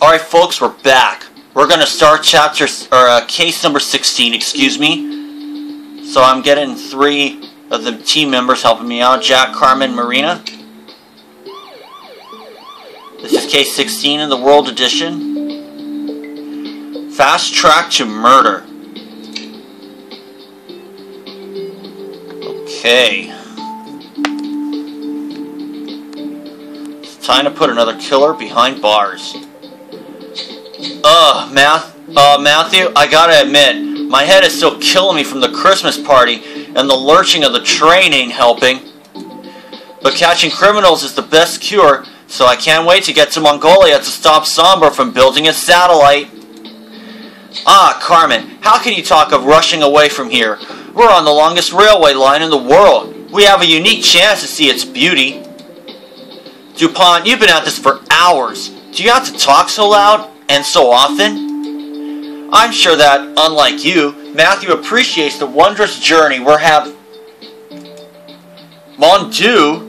Alright folks, we're back. We're gonna start case number 16, excuse me. So I'm getting 3 of the team members helping me out. Jack, Carmen, Marina. This is case 16 in the World Edition. Fast track to murder. Okay. It's time to put another killer behind bars. Matthew, I gotta admit, my head is still killing me from the Christmas party, and the lurching of the train ain't helping. But catching criminals is the best cure, so I can't wait to get to Mongolia to stop Sombra from building a satellite. Ah, Carmen, how can you talk of rushing away from here? We're on the longest railway line in the world. We have a unique chance to see its beauty. DuPont, you've been at this for hours. Do you have to talk so loud and so often? I'm sure that, unlike you, Matthew appreciates the wondrous journey we're having. Mon Dieu?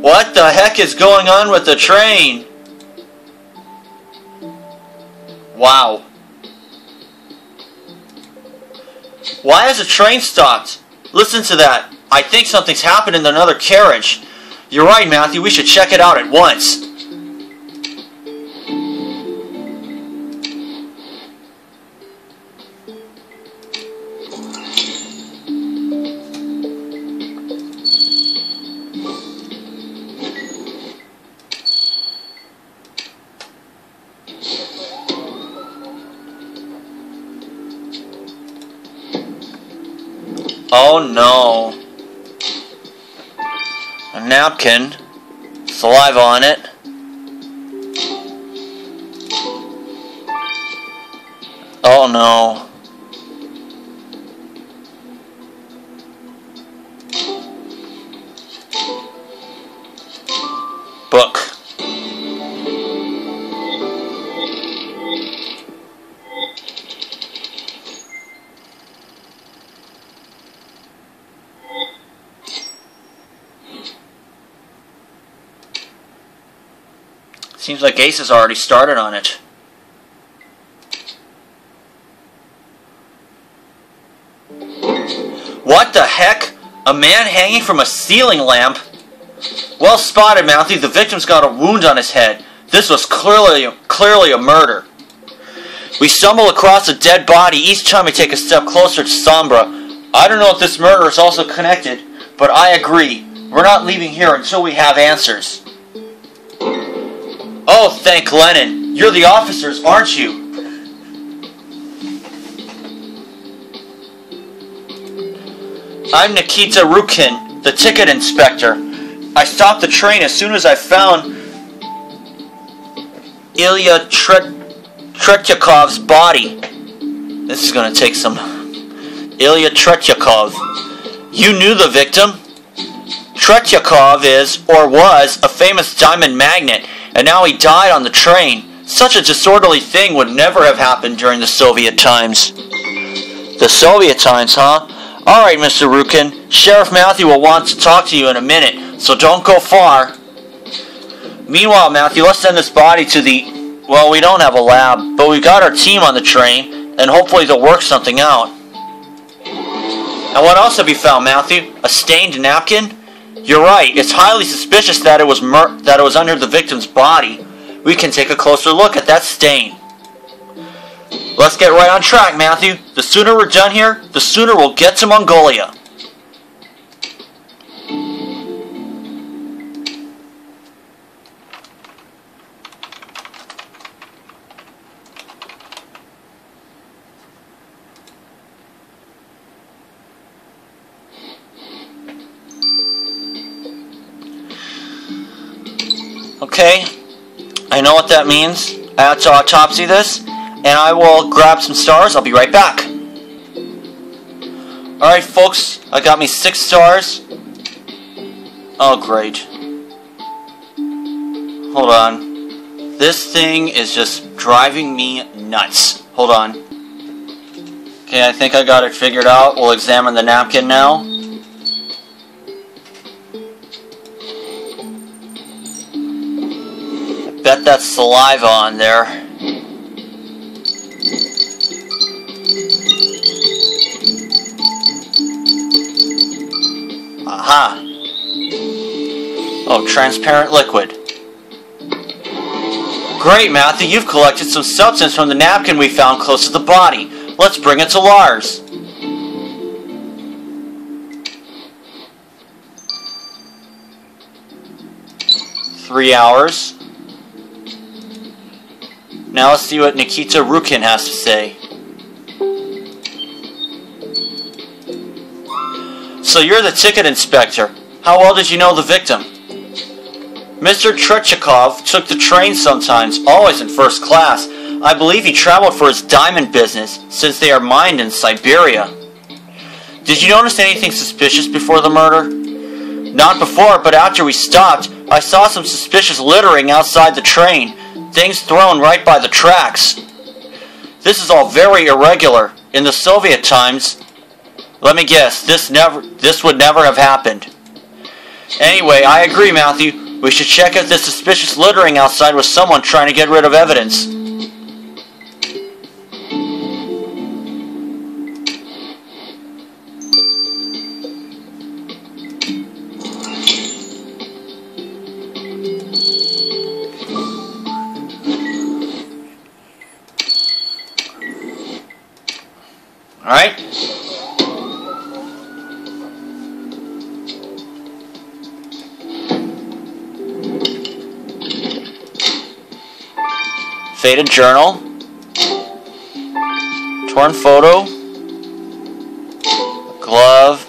What the heck is going on with the train? Wow. Why has the train stopped? Listen to that. I think something's happened in another carriage. You're right, Matthew. We should check it out at once. Oh no. A napkin. Saliva on it. Oh no. Book. Seems like Ace has already started on it. What the heck? A man hanging from a ceiling lamp? Well spotted, Matthew. The victim's got a wound on his head. This was clearly a murder. We stumble across a dead body each time we take a step closer to Sombra. I don't know if this murder is also connected, but I agree. We're not leaving here until we have answers. Oh, thank Lenin. You're the officers, aren't you? I'm Nikita Rukin, the ticket inspector. I stopped the train as soon as I found Ilya Tretyakov's body. This is going to take some... Ilya Tretyakov. You knew the victim? Tretyakov is, or was, a famous diamond magnate, and now he died on the train. Such a disorderly thing would never have happened during the Soviet times. The Soviet times, huh? Alright, Mr. Rukin. Sheriff Matthew will want to talk to you in a minute, so don't go far. Meanwhile, Matthew, let's send this body to the... Well, we don't have a lab, but we've got our team on the train, and hopefully they'll work something out. And what else have you found, Matthew? A stained napkin? You're right. It's highly suspicious that it was under the victim's body. We can take a closer look at that stain. Let's get right on track, Matthew. The sooner we're done here, the sooner we'll get to Mongolia. Okay, I know what that means. I have to autopsy this, and I will grab some stars. I'll be right back. Alright, folks, I got me 6 stars. Oh, great. Hold on. This thing is just driving me nuts. Hold on. Okay, I think I got it figured out. We'll examine the napkin now. get that saliva on there. Aha! Oh, transparent liquid. Great, Matthew, you've collected some substance from the napkin we found close to the body. Let's bring it to Lars. "3 hours. Now let's see what Nikita Rukin has to say. So you're the ticket inspector. How well did you know the victim? Mr. Tretyakov took the train sometimes, always in first class. I believe he traveled for his diamond business, since they are mined in Siberia. Did you notice anything suspicious before the murder? Not before, but after we stopped, I saw some suspicious littering outside the train. Things thrown right by the tracks. This is all very irregular. In the Soviet times, let me guess, this would never have happened. Anyway, I agree, Matthew. We should check if this suspicious littering outside was someone trying to get rid of evidence. Alright? Faded journal. Torn photo. Glove.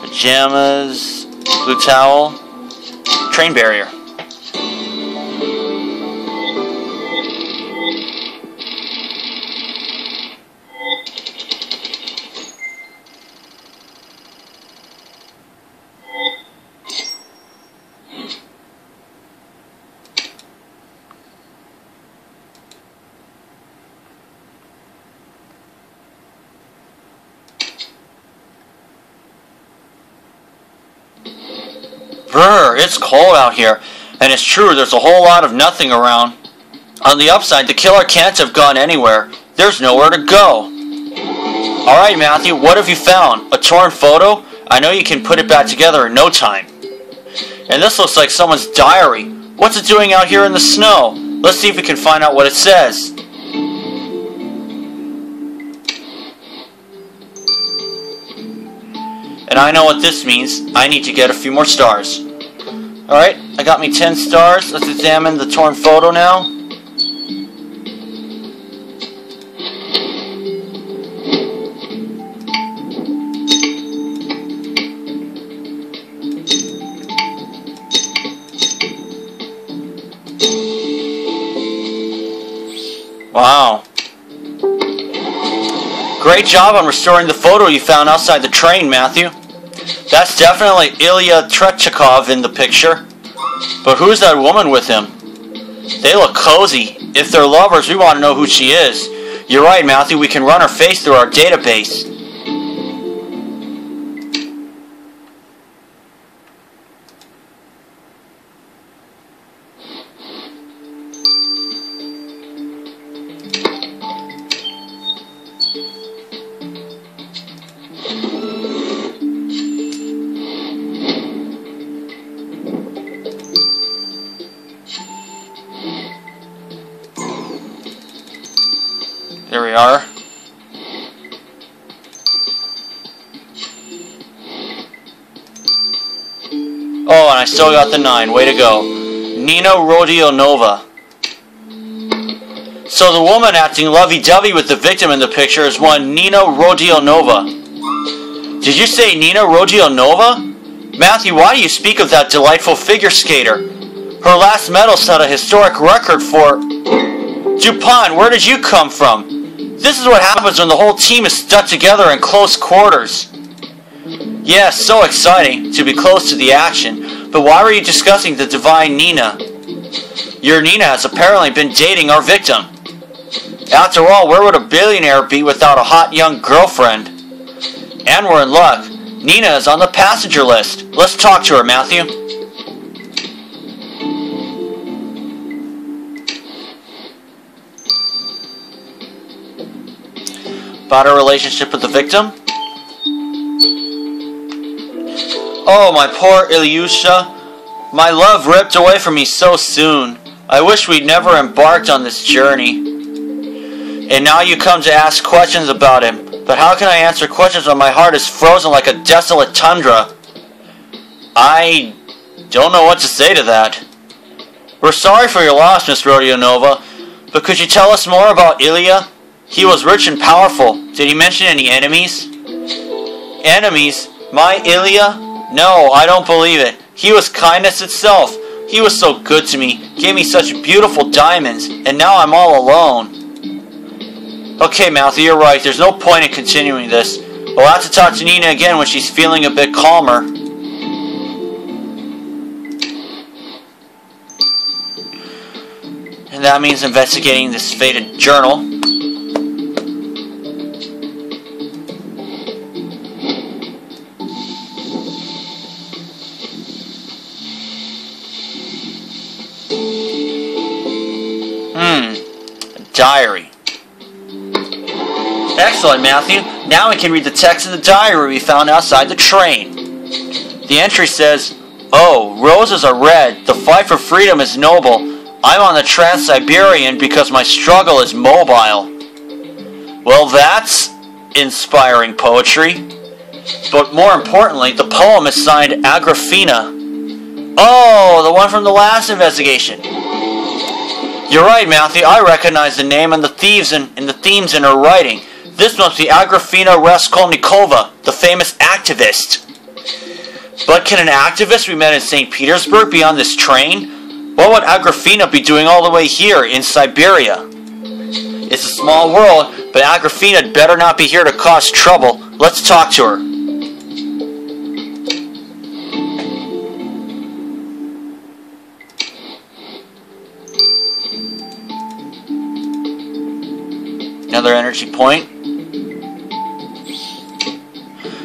Pajamas. Blue towel. Train barrier. Brr, it's cold out here, and it's true there's a whole lot of nothing around. On the upside, the killer can't have gone anywhere. There's nowhere to go. Alright, Matthew, what have you found? A torn photo? I know you can put it back together in no time. And this looks like someone's diary. What's it doing out here in the snow? Let's see if we can find out what it says. And I know what this means. I need to get a few more stars. Alright, I got me 10 stars. Let's examine the torn photo now. Wow. Great job on restoring the photo you found outside the train, Matthew. That's definitely Ilya Tretyakov in the picture. But who's that woman with him? They look cozy. If they're lovers, we want to know who she is. You're right, Matthew. We can run her face through our database. There we are. Oh, and I still got the 9. Way to go. Nina Rodionova. So the woman acting lovey-dovey with the victim in the picture is one Nina Rodionova. Did you say Nina Rodionova? Matthew, why do you speak of that delightful figure skater? Her last medal set a historic record for... Dupont, where did you come from? This is what happens when the whole team is stuck together in close quarters. Yes, so exciting to be close to the action, but why were you discussing the divine Nina? Your Nina has apparently been dating our victim. After all, where would a billionaire be without a hot young girlfriend? And we're in luck. Nina is on the passenger list. Let's talk to her, Matthew. About her relationship with the victim? Oh, my poor Ilyusha. My love ripped away from me so soon. I wish we'd never embarked on this journey. And now you come to ask questions about him. But how can I answer questions when my heart is frozen like a desolate tundra? I don't know what to say to that. We're sorry for your loss, Miss Rodionova, but could you tell us more about Ilya? He was rich and powerful. Did he mention any enemies? Enemies? My Ilya? No, I don't believe it. He was kindness itself. He was so good to me, gave me such beautiful diamonds, and now I'm all alone. Okay, Mouthy, you're right. There's no point in continuing this. We'll have to talk to Nina again when she's feeling a bit calmer. And that means investigating this faded journal. A diary. Excellent, Matthew. Now we can read the text of the diary we found outside the train. The entry says, "Oh, roses are red. The fight for freedom is noble. I'm on the Trans-Siberian because my struggle is mobile." Well, that's inspiring poetry. But more importantly, the poem is signed Agrafena. Oh, the one from the last investigation. You're right, Matthew. I recognize the name and the themes in her writing. This must be Agrafena Raskolnikova, the famous activist. But can an activist we met in St. Petersburg be on this train? What would Agrafena be doing all the way here in Siberia? It's a small world, but Agrafena better not be here to cause trouble. Let's talk to her. Another energy point.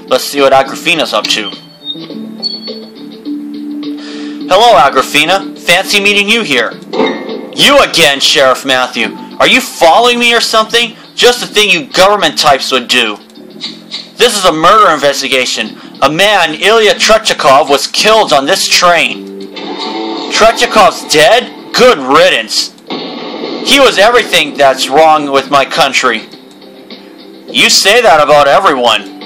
Let's see what Agrafena's up to. Hello, Agrafena. Fancy meeting you here. You again, Sheriff Matthew. Are you following me or something? Just the thing you government types would do. This is a murder investigation. A man, Ilya Tretyakov, was killed on this train. Tretyakov's dead? Good riddance. He was everything that's wrong with my country. You say that about everyone.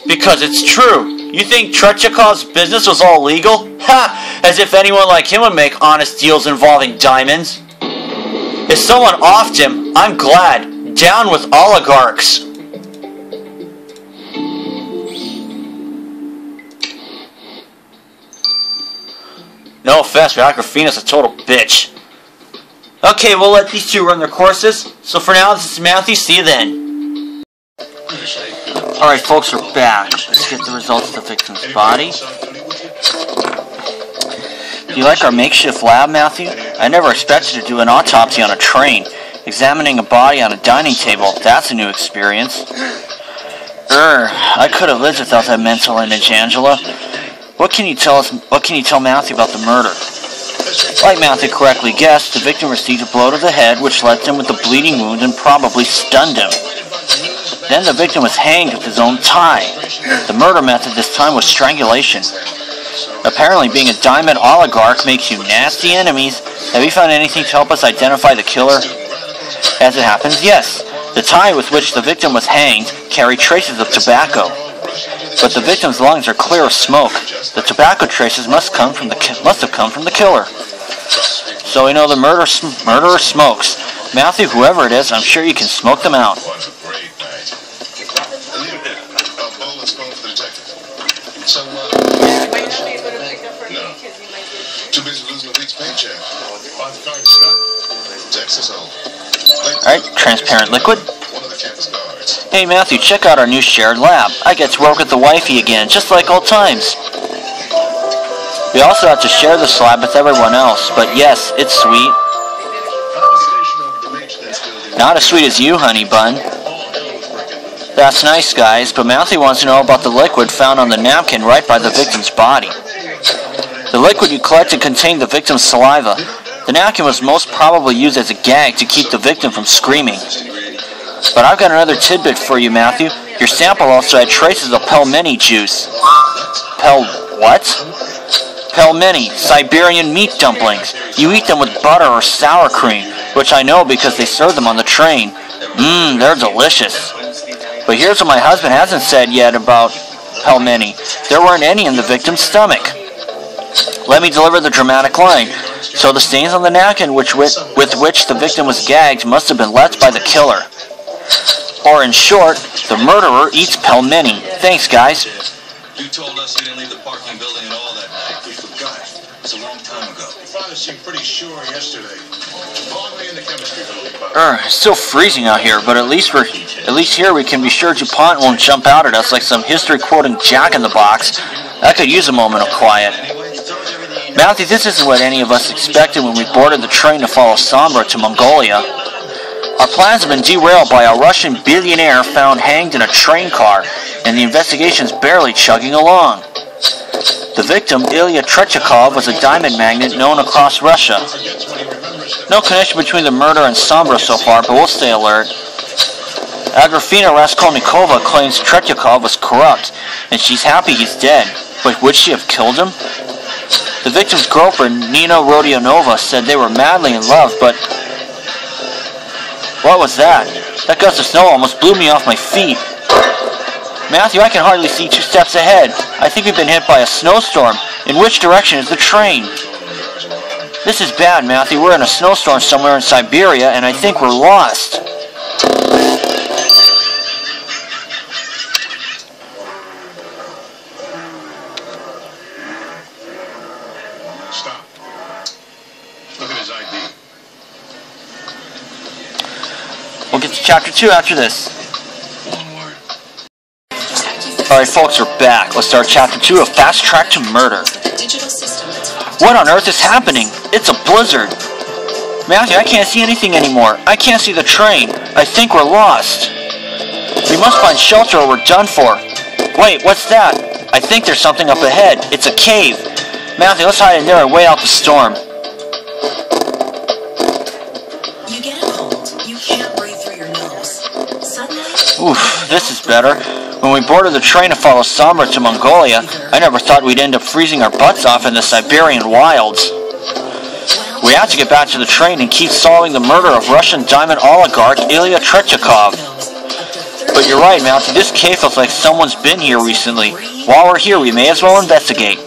Because it's true. You think Tretyakov's business was all legal? Ha! As if anyone like him would make honest deals involving diamonds. If someone offed him, I'm glad. Down with oligarchs. No offense, but Agrafena's a total bitch. Okay, we'll let these two run their courses. So for now, this is Matthew. See you then. Alright, folks, we're back. Let's get the results of the victim's body. Do you like our makeshift lab, Matthew? I never expected to do an autopsy on a train. Examining a body on a dining table, that's a new experience. I could have lived without that mental image, Angela. What can you tell Matthew about the murder? Like Matthew correctly guessed, the victim received a blow to the head which left him with a bleeding wound and probably stunned him. Then the victim was hanged with his own tie. The murder method this time was strangulation. Apparently being a diamond oligarch makes you nasty enemies. Have you found anything to help us identify the killer? As it happens, yes. The tie with which the victim was hanged carried traces of tobacco. But the victim's lungs are clear of smoke. The tobacco traces must have come from the killer. So we know the murderer smokes. Matthew, whoever it is, I'm sure you can smoke them out. Too busy losing a week's paycheck. Alright, transparent liquid. Hey Matthew, check out our new shared lab. I get to work with the wifey again, just like old times. We also have to share this lab with everyone else, but yes, it's sweet. Not as sweet as you, honey bun. That's nice, guys, but Matthew wants to know about the liquid found on the napkin right by the victim's body. The liquid you collected contained the victim's saliva. The napkin was most probably used as a gag to keep the victim from screaming. But I've got another tidbit for you, Matthew. Your sample also had traces of pelmeni juice. What? Pelmeni, Siberian meat dumplings. You eat them with butter or sour cream, which I know because they serve them on the train. They're delicious. But here's what my husband hasn't said yet about pelmeni. There weren't any in the victim's stomach. Let me deliver the dramatic line. So the stains on the napkin with which the victim was gagged must have been left by the killer. Or in short, the murderer eats pelmeni. Thanks, guys. You told us you didn't leave the parking building at all that night. We forgot. It was a long time ago. Your father seemed pretty sure yesterday. Follow me in the chemistry building. It's still freezing out here, but at least here we can be sure DuPont won't jump out at us like some history-quoting Jack-in-the-Box. I could use a moment of quiet. Matthew, this isn't what any of us expected when we boarded the train to follow Sombra to Mongolia. Our plans have been derailed by a Russian billionaire found hanged in a train car, and the investigation's barely chugging along. The victim, Ilya Tretyakov, was a diamond magnate known across Russia. No connection between the murder and Sombra so far, but we'll stay alert. Agrafena Raskolnikova claims Tretyakov was corrupt, and she's happy he's dead. But would she have killed him? The victim's girlfriend, Nina Rodionova, said they were madly in love, but... What was that? That gust of snow almost blew me off my feet. Matthew, I can hardly see 2 steps ahead. I think we've been hit by a snowstorm. In which direction is the train? This is bad, Matthew. We're in a snowstorm somewhere in Siberia, and I think we're lost. Stop. Look at his ID. We'll get to Chapter 2 after this. One word. Alright, folks, we're back. Let's start Chapter 2 of Fast Track to Murder. What on earth is happening? It's a blizzard. Matthew, I can't see anything anymore. I can't see the train. I think we're lost. We must find shelter or we're done for. Wait, what's that? I think there's something up ahead. It's a cave. Matthew, let's hide in there and wait out the storm. You get a cold. You can't breathe through your nose. Suddenly... Oof, this is better. When we boarded the train to follow Sombra to Mongolia, I never thought we'd end up freezing our butts off in the Siberian wilds. We have to get back to the train and keep solving the murder of Russian diamond oligarch Ilya Tretyakov. But you're right, Mountie, this cave feels like someone's been here recently. While we're here, we may as well investigate.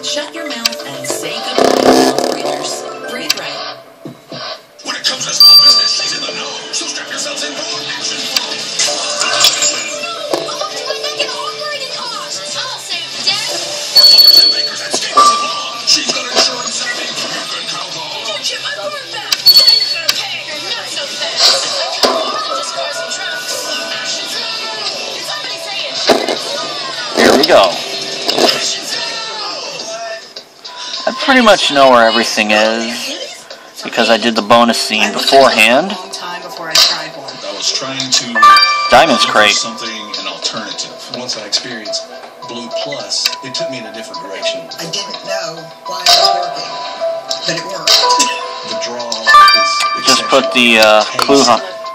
Shut your mouth and say goodbye, mouth breathers. Breathe right. When it comes to small business, she's in the know. So strap yourselves in for action. She's got insurance saving from your good cowboy. You get my car back. Now you're gonna pay. You're not so fast. I got more than just cars and trucks. Did somebody say it? Here we go. I pretty much know where everything is, because I did the bonus scene beforehand. I was trying to Diamond's Crate. something an alternative. Once I experienced Blue Plus, it took me in a different direction. I didn't know why it was working, but it worked. The draw is Just put the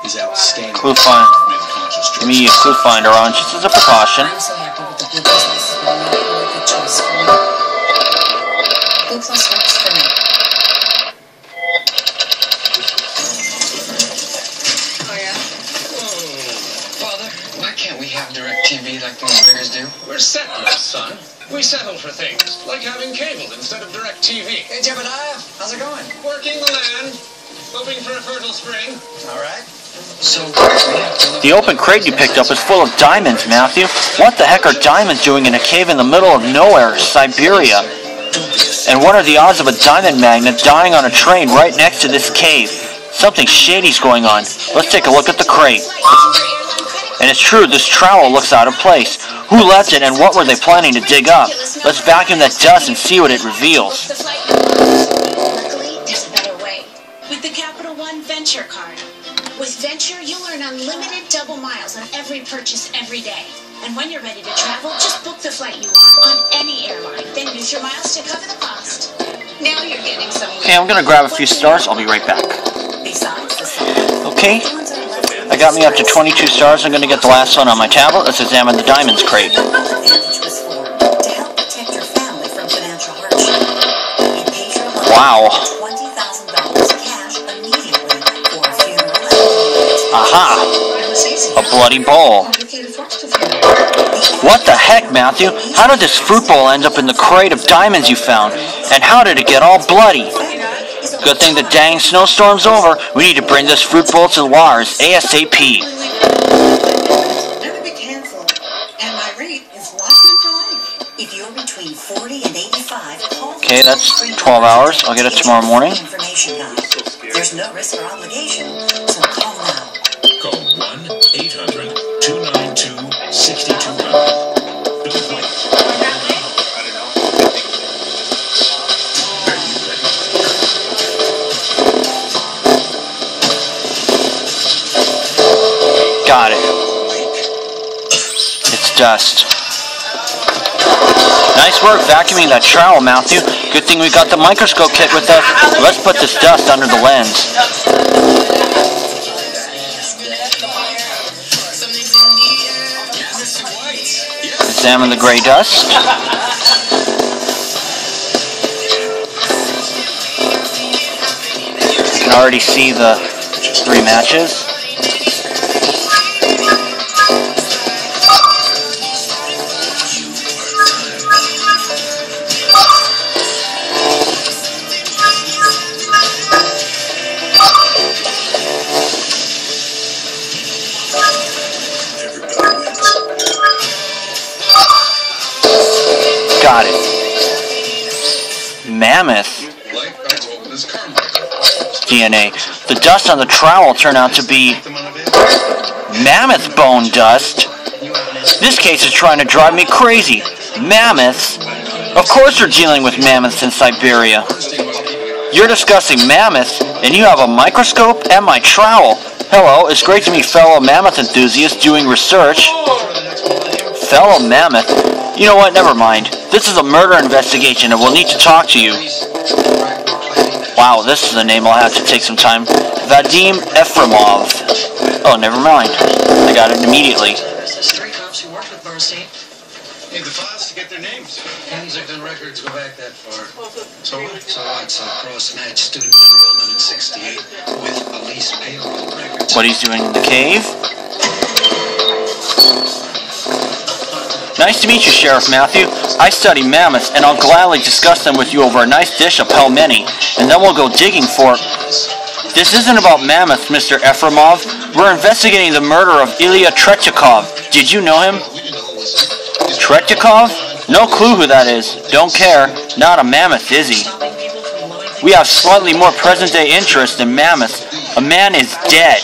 is outstanding. clue find. Mid-conscious Give me a clue finder on just as a precaution. I'm so happy with the Blue Plus. You're making a good choice for me. Blue Plus works for me. Oh, yeah? Father, why can't we have direct TV like the McGregors do? We're settlers, son. We settle for things, like having cable instead of direct TV. Hey, Jebediah, how's it going? Working the land, hoping for a fertile spring. All right. So, we have to look... The open crate you picked up is full of diamonds, Matthew. What the heck are diamonds doing in a cave in the middle of nowhere, Siberia? And what are the odds of a diamond magnet dying on a train right next to this cave? Something shady's going on. Let's take a look at the crate. And it's true, this trowel looks out of place. Who left it and what were they planning to dig up? Let's vacuum that dust and see what it reveals. Luckily, there's a better way. With the Capital One Venture card. With Venture, you'll earn unlimited double miles on every purchase every day. And when you're ready to travel, just book the flight you want on any airline. Then use your miles to cover the cost. Now you're getting somewhere. Okay, I'm gonna grab a few stars. I'll be right back. Besides the sun. Okay, I got me up to 22 stars. I'm going to get the last one on my tablet. Let's examine the diamonds crate. Wow. Aha! A bloody bowl. What the heck, Matthew? How did this fruit bowl end up in the crate of diamonds you found? And how did it get all bloody? Good thing the dang snowstorm's over. We need to bring this fruit bowl to Lars ASAP. Never be canceled. And my rate is locked in for life. If you're between 40 and 85, call. Okay, that's 12 hours. I'll get it tomorrow morning. Information guide. There's no risk or obligation, so call now. Call 1-800-292-6200. Don't wait. Got it. It's dust. Nice work vacuuming that trowel, Matthew. Good thing we got the microscope kit with us. Let's put this dust under the lens. Examine the gray dust. You can already see the 3 matches. Got it. Mammoth DNA. The dust on the trowel turned out to be mammoth bone dust. This case is trying to drive me crazy. Mammoths? Of course we're dealing with mammoths in Siberia. You're discussing mammoths, and you have a microscope and my trowel. Hello, it's great to meet fellow mammoth enthusiasts doing research. Fellow mammoth? You know what, never mind. This is a murder investigation and we'll need to talk to you. Wow, this is a name I'll have to take some time. Vadim Efremov. Oh, never mind. I got it immediately. There's 3 cops who worked with Bernstein. Need the files to get their names. Kensington records go back that far. So what? So it's a cross-match student enrollment in 68 with police payroll records. What he's doing in the cave. Nice to meet you, Sheriff Matthew. I study mammoths, and I'll gladly discuss them with you over a nice dish of pelmeni, and then we'll go digging for... This isn't about mammoths, Mr. Efremov. We're investigating the murder of Ilya Tretyakov. Did you know him? Tretyakov? No clue who that is. Don't care. Not a mammoth, is he? We have slightly more present-day interest in mammoths. A man is dead.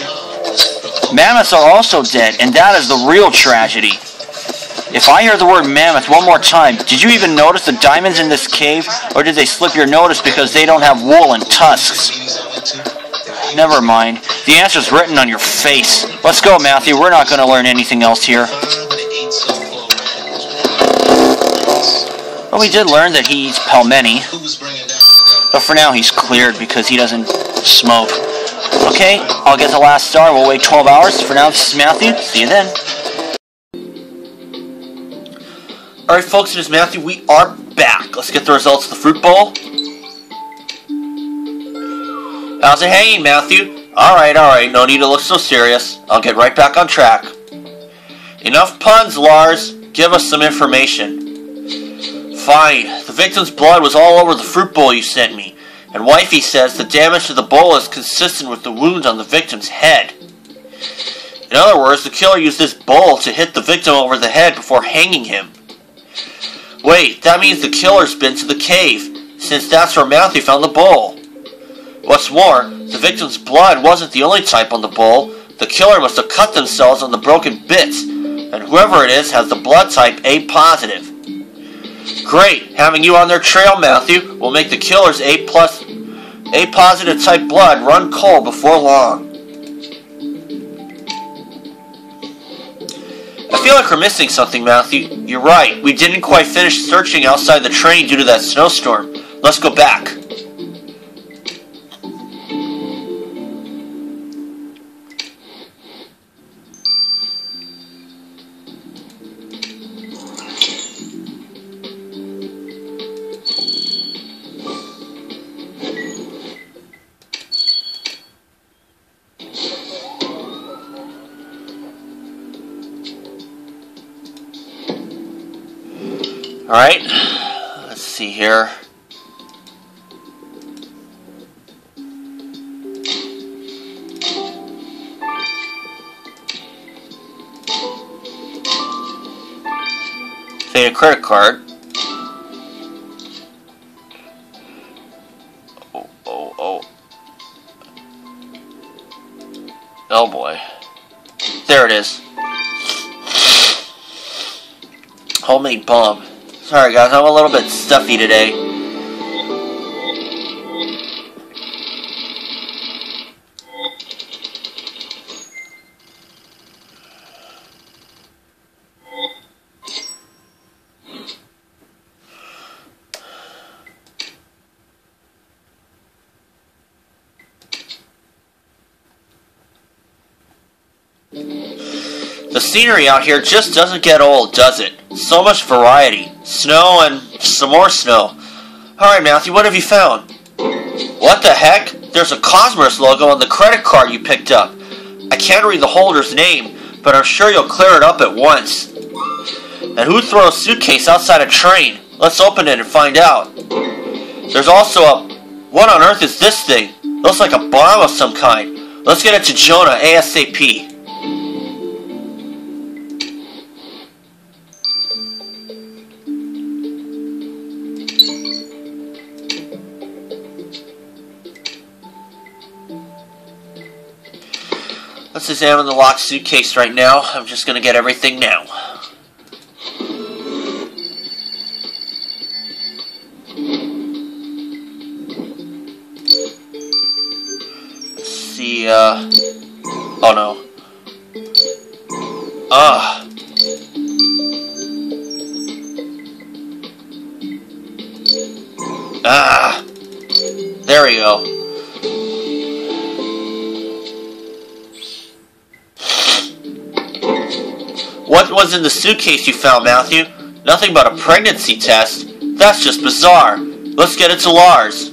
Mammoths are also dead, and that is the real tragedy. If I hear the word mammoth one more time, did you even notice the diamonds in this cave? Or did they slip your notice because they don't have wool and tusks? Never mind. The answer's written on your face. Let's go, Matthew. We're not going to learn anything else here. Well, we did learn that he eats pelmeni. But for now, he's cleared because he doesn't smoke. Okay, I'll get the last star. We'll wait 12 hours. For now, this is Matthew. See you then. Alright folks, it is Matthew. We are back. Let's get the results of the fruit bowl. How's it hanging, Matthew? Alright. No need to look so serious. I'll get right back on track. Enough puns, Lars. Give us some information. Fine. The victim's blood was all over the fruit bowl you sent me. And Wifey says the damage to the bowl is consistent with the wounds on the victim's head. In other words, the killer used this bowl to hit the victim over the head before hanging him. Wait, that means the killer's been to the cave, since that's where Matthew found the bowl. What's more, the victim's blood wasn't the only type on the bowl. The killer must have cut themselves on the broken bits, and whoever it is has the blood type A positive. Great, having you on their trail, Matthew, will make the killer's A positive type blood run cold before long. I feel like we're missing something, Matthew. You're right. We didn't quite finish searching outside the train due to that snowstorm. Let's go back. Alright, let's see here. Faded credit card. Oh boy. There it is. Homemade bomb. Sorry guys, I'm a little bit stuffy today. The scenery out here just doesn't get old, does it? So much variety. Snow and some more snow. Alright, Matthew, what have you found? What the heck? There's a Cosmos logo on the credit card you picked up. I can't read the holder's name, but I'm sure you'll clear it up at once. And who'd throw a suitcase outside a train? Let's open it and find out. There's also a... What on earth is this thing? Looks like a bomb of some kind. Let's get it to Jonah ASAP. Let's examine the locked suitcase right now. I'm just going to get everything now. Let's see, oh no. There we go. What was in the suitcase you found, Matthew? Nothing but a pregnancy test? That's just bizarre. Let's get it to Lars.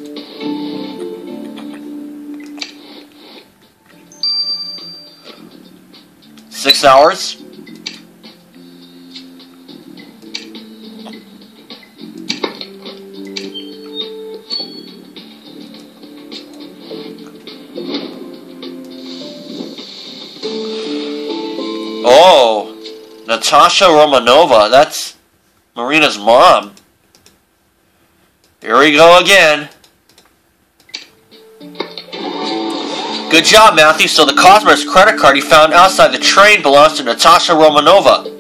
Six hours? Oh, Natasha Romanova. That's Marina's mom. Here we go again. Good job, Matthew. So the Cosmos credit card you found outside the train belongs to Natasha Romanova.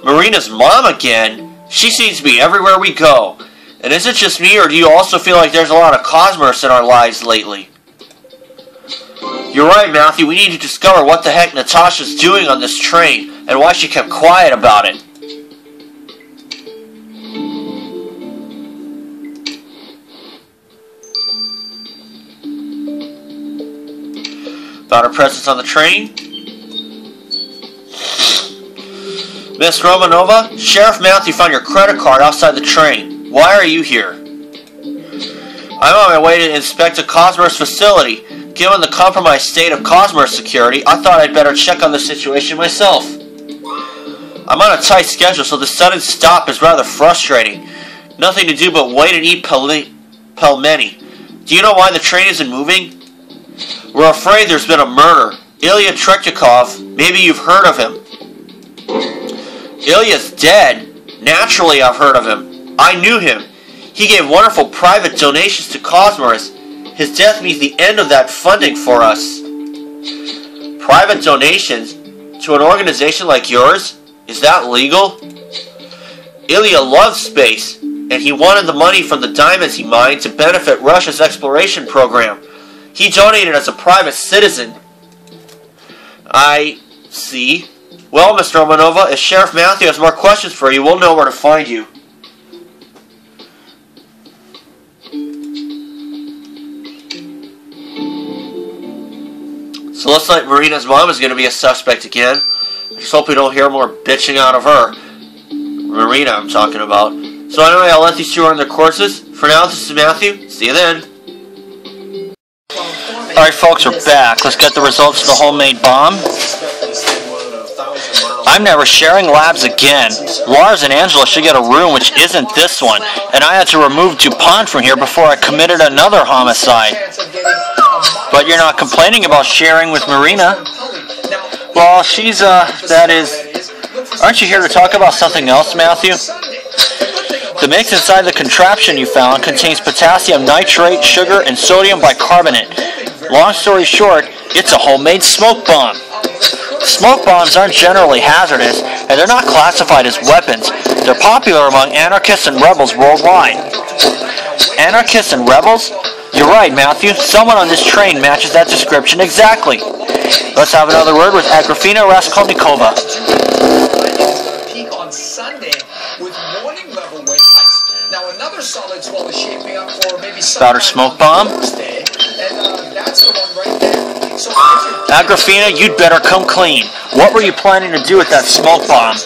Marina's mom again? She seems to be everywhere we go. And is it just me, or do you also feel like there's a lot of Cosmos in our lives lately? You're right, Matthew. We need to discover what the heck Natasha's doing on this train and why she kept quiet about it. About her presence on the train. Miss Romanova, Sheriff Matthew found your credit card outside the train. Why are you here? I'm on my way to inspect a Cosmos facility. Given the compromised state of Cosmos security, I thought I'd better check on the situation myself. I'm on a tight schedule, so the sudden stop is rather frustrating. Nothing to do but wait and eat pelmeni. Do you know why the train isn't moving? We're afraid there's been a murder. Ilya Tretyakov, maybe you've heard of him. Ilya's dead. Naturally I've heard of him. I knew him. He gave wonderful private donations to Cosmos. His death means the end of that funding for us. Private donations to an organization like yours? Is that legal? Ilya loves space, and he wanted the money from the diamonds he mined to benefit Russia's exploration program. He donated as a private citizen. I see. Well, Mr. Romanova, if Sheriff Matthew has more questions for you, we'll know where to find you. So looks like Marina's mom is going to be a suspect again. I just hope we don't hear more bitching out of her. Marina, I'm talking about. So anyway, I'll let these two run their courses. For now, this is Matthew. See you then. Alright folks, we're back. Let's get the results of the homemade bomb. I'm never sharing labs again. Lars and Angela should get a room which isn't this one, and I had to remove DuPont from here before I committed another homicide. But you're not complaining about sharing with Marina. Well, she's, that is... Aren't you here to talk about something else, Matthew? The mix inside the contraption you found contains potassium nitrate, sugar, and sodium bicarbonate. Long story short, it's a homemade smoke bomb. Smoke bombs aren't generally hazardous, and they're not classified as weapons. They're popular among anarchists and rebels worldwide. Anarchists and rebels? You're right, Matthew. Someone on this train matches that description exactly. Let's have another word with Agrafena Raskolnikova. Peak on Sunday with warning level wave heights. Now another solid swell is shaping up for maybe about her smoke bomb? Thursday, and that's the one right there. So Agrafena, you'd better come clean. What were you planning to do with that smoke bomb?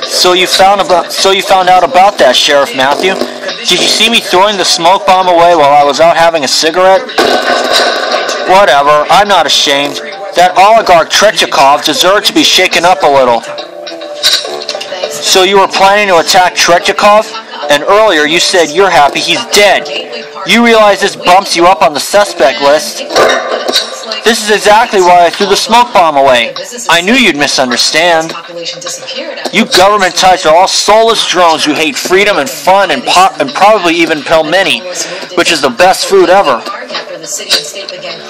So you found out about that, Sheriff Matthew? Did you see me throwing the smoke bomb away while I was out having a cigarette? Whatever, I'm not ashamed. That oligarch Tretyakov deserved to be shaken up a little. So you were planning to attack Tretyakov? And earlier you said you're happy he's dead. You realize this bumps you up on the suspect list. This is exactly why I threw the smoke bomb away. I knew you'd misunderstand. You government types are all soulless drones who hate freedom and fun and probably even pelmeni, which is the best food ever.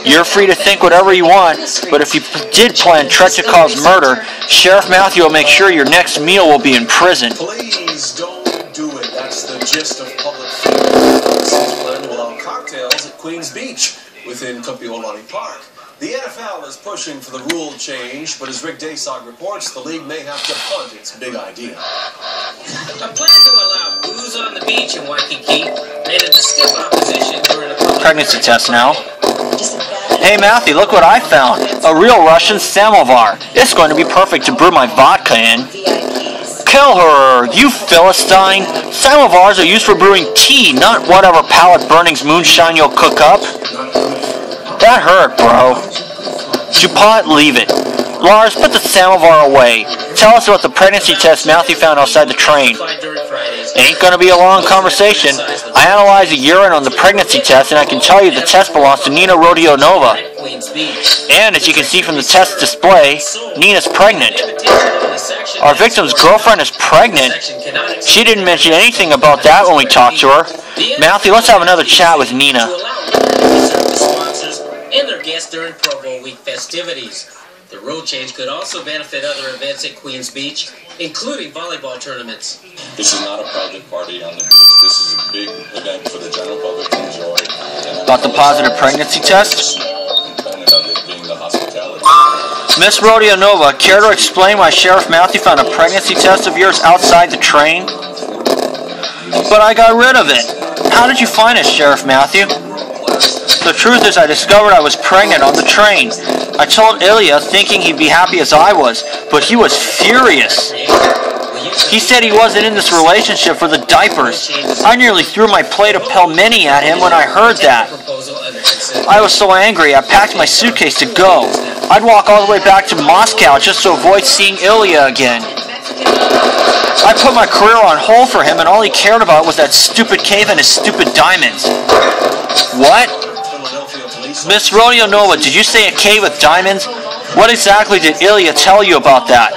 You're free to think whatever you want, but if you did plan Tretyakov's murder, Sheriff Matthew will make sure your next meal will be in prison. Please don't do it. That's the gist of public feedback. This plan to allow cocktails at Queens Beach within Kapiolani Park. The NFL is pushing for the rule change, but as Rick Daysog reports, the league may have to punt its big idea. A plan to allow booze on the beach in Waikiki made it a stiff opposition during a pregnancy test now. Hey Matthew, look what I found. A real Russian samovar. It's going to be perfect to brew my vodka in. Kill her, you Philistine. Samovars are used for brewing tea, not whatever palate burnings moonshine you'll cook up. That hurt, bro. DuPont, leave it. Lars, put the samovar away. Tell us about the pregnancy test Matthew found outside the train. Ain't gonna be a long conversation. I analyzed the urine on the pregnancy test, and I can tell you the test belongs to Nina Rodionova. And as you can see from the test display, Nina's pregnant. Our victim's girlfriend is pregnant. She didn't mention anything about that when we talked to her. Matthew, let's have another chat with Nina. And their guests during Pro Bowl week festivities. The rule change could also benefit other events at Queens Beach, including volleyball tournaments. This is not a private party on the beach. This is a big event for the general public to enjoy. About the positive pregnancy test? Component of it being the hospitality. Miss Rodionova, care to explain why Sheriff Matthew found a pregnancy test of yours outside the train? But I got rid of it. How did you find it, Sheriff Matthew? The truth is I discovered I was pregnant on the train. I told Ilya thinking he'd be happy as I was, but he was furious. He said he wasn't in this relationship for the diapers. I nearly threw my plate of pelmeni at him when I heard that. I was so angry I packed my suitcase to go. I'd walk all the way back to Moscow just to avoid seeing Ilya again. I put my career on hold for him, and all he cared about was that stupid cave and his stupid diamonds. What? Miss Rodionova, did you say a cave with diamonds? What exactly did Ilya tell you about that?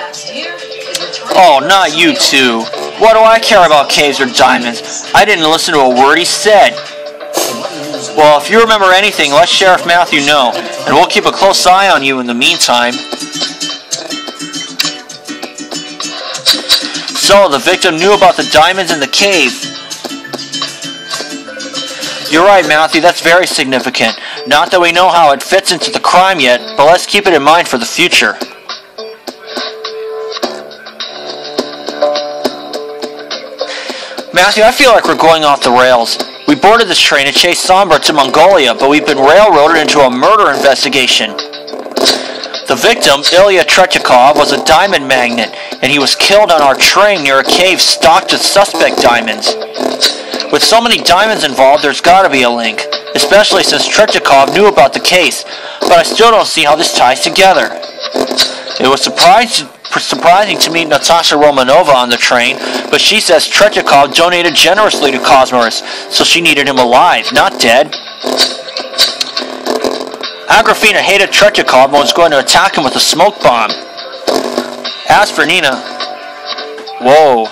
Oh, not you two. What do I care about caves or diamonds? I didn't listen to a word he said. Well, if you remember anything, let Sheriff Matthew know, and we'll keep a close eye on you in the meantime. So, the victim knew about the diamonds in the cave. You're right, Matthew, that's very significant. Not that we know how it fits into the crime yet, but let's keep it in mind for the future. Matthew, I feel like we're going off the rails. We boarded this train and chased Sombra to Mongolia, but we've been railroaded into a murder investigation. The victim, Ilya Tretyakov, was a diamond magnate, and he was killed on our train near a cave stocked with suspect diamonds. With so many diamonds involved, there's got to be a link, especially since Tretyakov knew about the case, but I still don't see how this ties together. It was surprising to meet Natasha Romanova on the train, but she says Tretyakov donated generously to Cosmos, so she needed him alive, not dead. Agrafena hated Tretyakov and was going to attack him with a smoke bomb. As for Nina... Whoa.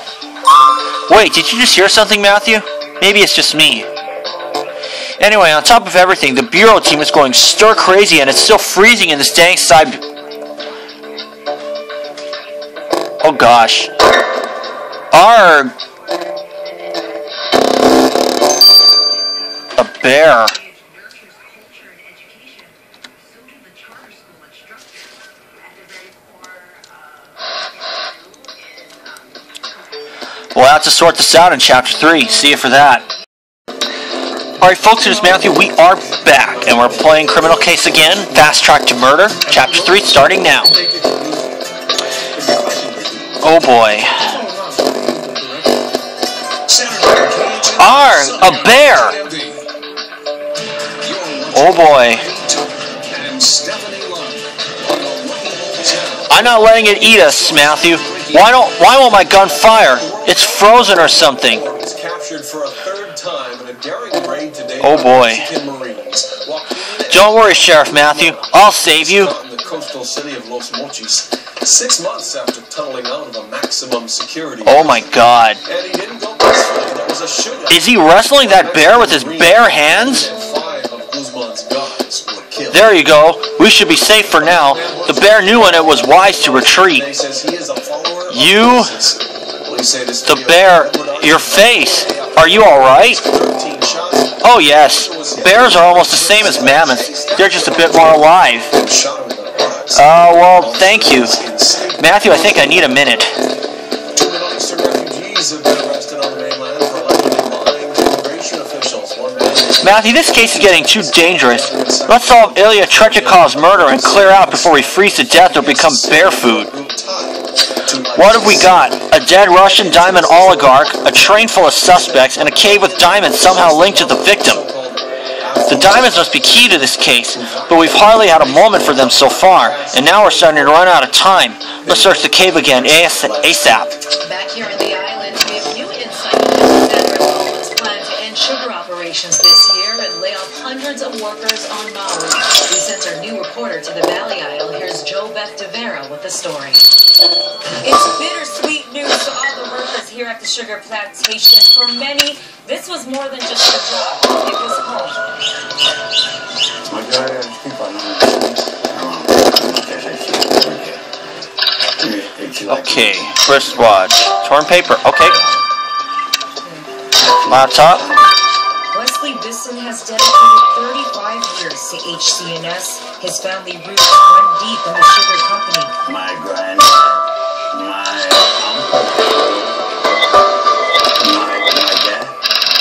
Wait, did you just hear something, Matthew? Maybe it's just me. Anyway, on top of everything, the Bureau team is going stir crazy and it's still freezing in this dang side... Oh gosh. Arg. A bear. We'll have to sort this out in Chapter 3. See you for that. Alright folks, here's Matthew. We are back, and we're playing Criminal Case again. Fast Track to Murder. Chapter 3 starting now. Oh boy. A bear! Oh boy. I'm not letting it eat us, Matthew. Why won't my gun fire? It's frozen or something. Oh boy. Don't worry, Sheriff Matthew. I'll save you. The coastal city of Los Mochis, 6 months after tunneling out of a maximum security. Oh my God. And he didn't go peacefully. There was a shootout. Is he wrestling that bear with his bare hands? 5 of Guzman's guards were killed. There you go. We should be safe for now. The bear knew when it was wise to retreat. You... The bear... Your face. Are you alright? Oh yes. Bears are almost the same as mammoths. They're just a bit more alive. Well, thank you. Matthew, I think I need a minute. 2 Middle Eastern refugees have been arrested on the mainland for allegedly lying to immigration officials. Matthew, this case is getting too dangerous. Let's solve Ilya Tretyakov's murder and clear out before we freeze to death or become bear food. What have we got? A dead Russian diamond oligarch, a train full of suspects, and a cave with diamonds somehow linked to the victim. The diamonds must be key to this case, but we've hardly had a moment for them so far, and now we're starting to run out of time. Let's search the cave again ASAP. Back here in the island, we have new insight into Senator Baldwin's plan to end sugar operations this year and lay off hundreds of workers on Maui. We sent our new reporter to the Valley Isle. Here's JoBeth DeVera with the story. It's bittersweet news to all the workers here at the sugar plantation. For many, this was more than just a job. It was home. Okay, wristwatch. Torn paper. Okay. Laptop. Wesley Bisson has dedicated 35 years to HC&S. His family roots run deep in the sugar company. My granddad, my uncle, my dad.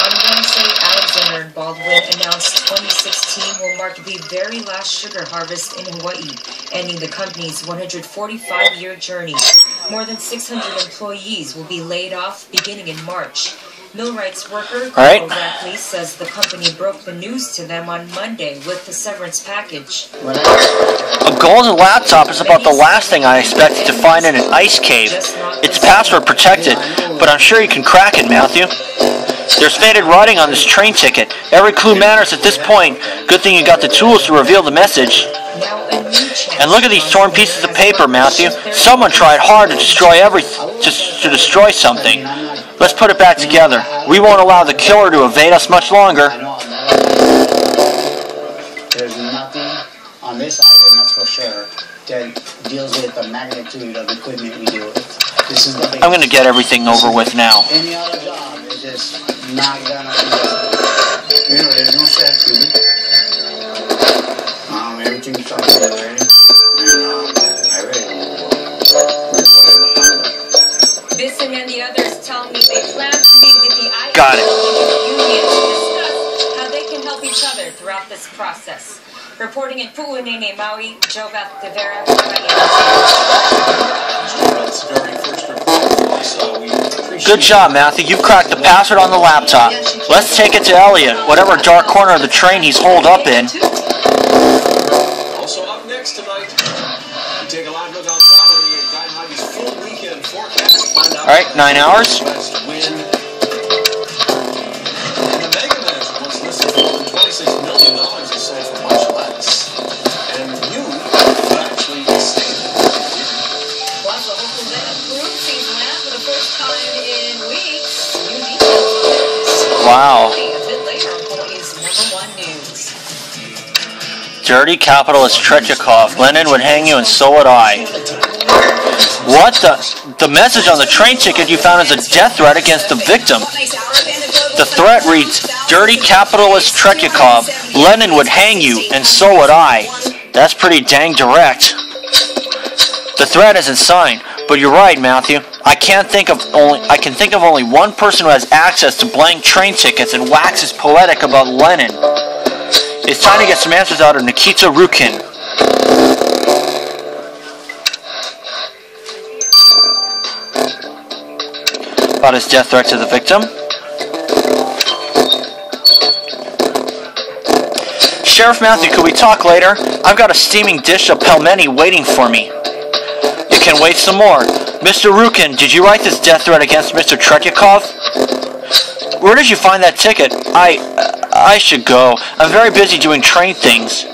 On Wednesday, Alexander and Baldwin announced 2016 will mark the very last sugar harvest in Hawaii, ending the company's 145-year journey. More than 600 employees will be laid off beginning in March. Millwright's worker, Carl Rackley, says the company broke the news to them on Monday with the severance package. A golden laptop is about the last thing I expected to find in an ice cave. It's password protected, but I'm sure you can crack it, Matthew. There's faded writing on this train ticket. Every clue matters at this point. Good thing you got the tools to reveal the message. And look at these torn pieces of paper, Matthew. Someone tried hard to destroy to destroy something. Let's put it back together. We won't allow the killer to evade us much longer. There's nothing on this island, that's for sure, that deals with the magnitude of equipment we deal with. This is the biggest. I'm going to get everything over with now. Any other job is just not gonna be. You know, there's no set to it. Everything's something already. And I really Bisson and the others tell me they plan to meet with the Got it. Union to discuss how they can help each other throughout this process. Reporting in Pu'unene, Maui, JoBeth DeVera, Good job, Matthew. You've cracked the password on the laptop. Let's take it to Elliot, whatever dark corner of the train he's holed up in. Also up next tonight, we take a live look outside. Alright, 9 hours. And the Mega Manager was listed for more than $26 million and sold for much less. And you actually stayed there. Plus, the local vet approved season last for the first time in weeks. New details. Wow. A bit later on Hawaii's #1 news. Dirty capitalist Tretyakov. Lenin would hang you and so would I. What the? The message on the train ticket you found is a death threat against the victim. The threat reads, Dirty capitalist Tretyakov. Lenin would hang you and so would I. That's pretty dang direct. The threat isn't signed, but you're right, Matthew. I can think of only one person who has access to blank train tickets and waxes poetic about Lenin. It's time to get some answers out of Nikita Rukin. About his death threat to the victim. Sheriff Matthew, could we talk later? I've got a steaming dish of pelmeni waiting for me. You can wait some more. Mr. Rukin, did you write this death threat against Mr. Tretyakov? Where did you find that ticket? I should go. I'm very busy doing train things.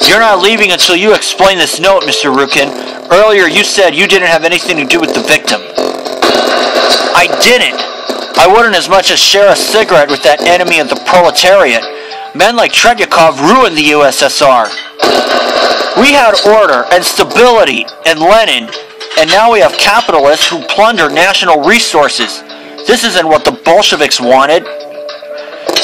You're not leaving until you explain this note, Mr. Rukin. Earlier you said you didn't have anything to do with the victim. I didn't. I wouldn't as much as share a cigarette with that enemy of the proletariat. Men like Tretyakov ruined the USSR. We had order and stability in Lenin, and now we have capitalists who plunder national resources. This isn't what the Bolsheviks wanted.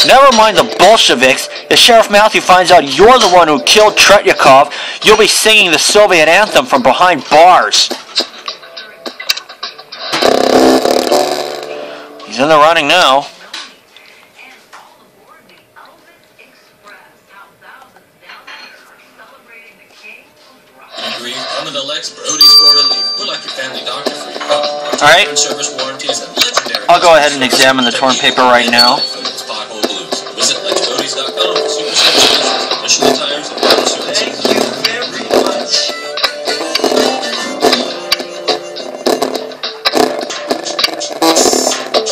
Never mind the Bolsheviks. If Sheriff Matthew finds out you're the one who killed Tretyakov, you'll be singing the Soviet anthem from behind bars. He's in the running now. I'm an Alex Brody's Florida Leaf. We're like your family doctor for your car. Alright. Service warranties and legendary. I'll go ahead and examine the torn paper right now. Pothole blues. Visit LexBrodys.com for super service, Michelin tires, and water service. Thank you very much.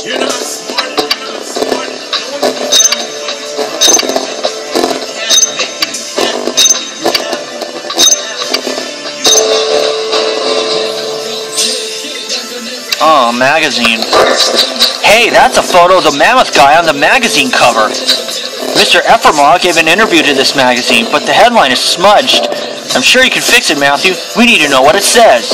You're not smart. You're not smart. No one can tell me what it's about. You can't make it. You can't make it. You Oh, magazine. Hey, that's a photo of the mammoth guy on the magazine cover. Mr. Efremov gave an interview to this magazine, but the headline is smudged. I'm sure you can fix it, Matthew. We need to know what it says.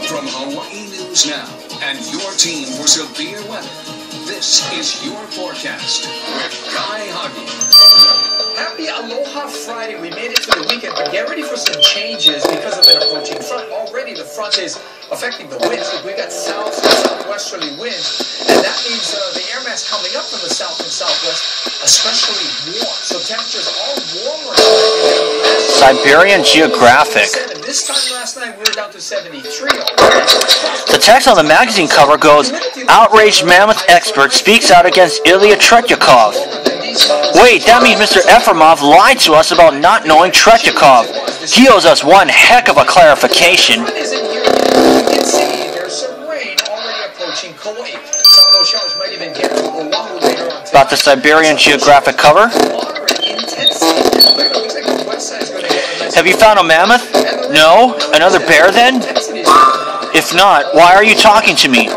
From Hawaii News Now and your team for severe weather, this is your forecast with Guy Huggy. Happy Aloha Friday. We made it to the weekend, but get ready for some changes because of an approaching front. Already the front is affecting the winds. We got south and southwesterly winds, and that means the air mass coming up from the south and southwest, especially warm. So temperatures are warmer than Siberian Geographic. this time last night we were down to 73 already. The text on the magazine cover goes, Outraged mammoth expert speaks out against Ilya Tretyakov. Wait, that means Mr. Efremov lied to us about not knowing Tretyakov. He owes us one heck of a clarification. You can see there's some rain already approaching Kauai. Some of those showers might even get to Oahu later on. About the Siberian Geographic cover. Have you found a mammoth? No? Another bear then? If not, why are you talking to me?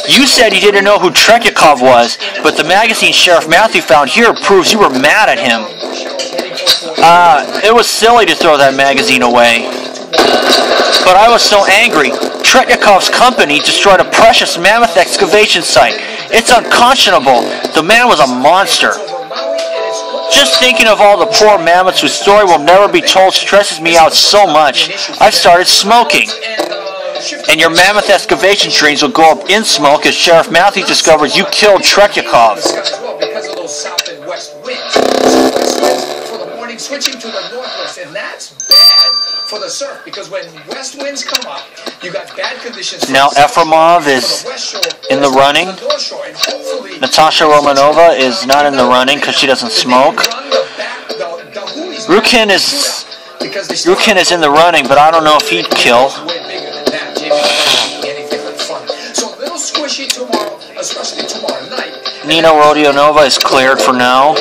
You said you didn't know who Tretyakov was, but the magazine Sheriff Matthew found here proves you were mad at him. It was silly to throw that magazine away. But I was so angry. Tretyakov's company destroyed a precious mammoth excavation site. It's unconscionable. The man was a monster. Just thinking of all the poor mammoths whose story will never be told stresses me out so much. I've started smoking. And your mammoth excavation dreams will go up in smoke as Sheriff Matthew discovers you killed Tretyakov. Because of those south and west winds. West winds for the morning switching to the northwest, and that's bad for the surf because when west winds come up, you got bad conditions. Now Efremov is in the running. Natasha Romanova is not in the running because she doesn't smoke. Rukin is because they Rukin is in the running, but I don't know if he'd kill. way bigger than that. Jamie doesn't be anything but fun. So a little squishy tomorrow, especially tomorrow night. Nina Rodionova is cleared for now.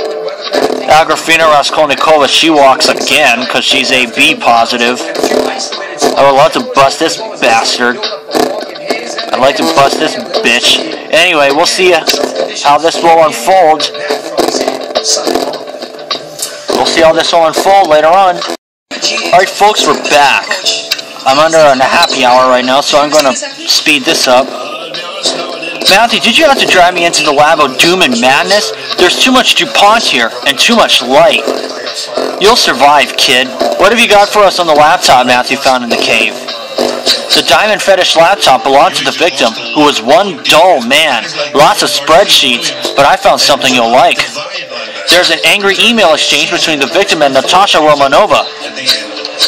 Agrafina Raskolnikova, she walks again because she's a B positive. I would love to bust this bastard. I'd like to bust this bitch. Anyway, we'll see how this will unfold. We'll see how this will unfold later on. Alright folks, we're back. I'm under a happy hour right now, so I'm going to speed this up. Matthew, did you have to drive me into the lab of doom and madness? There's too much DuPont here, and too much light. You'll survive, kid. What have you got for us on the laptop Matthew found in the cave? The Diamond Fetish laptop belonged to the victim, who was one dull man. Lots of spreadsheets, but I found something you'll like. There's an angry email exchange between the victim and Natasha Romanova.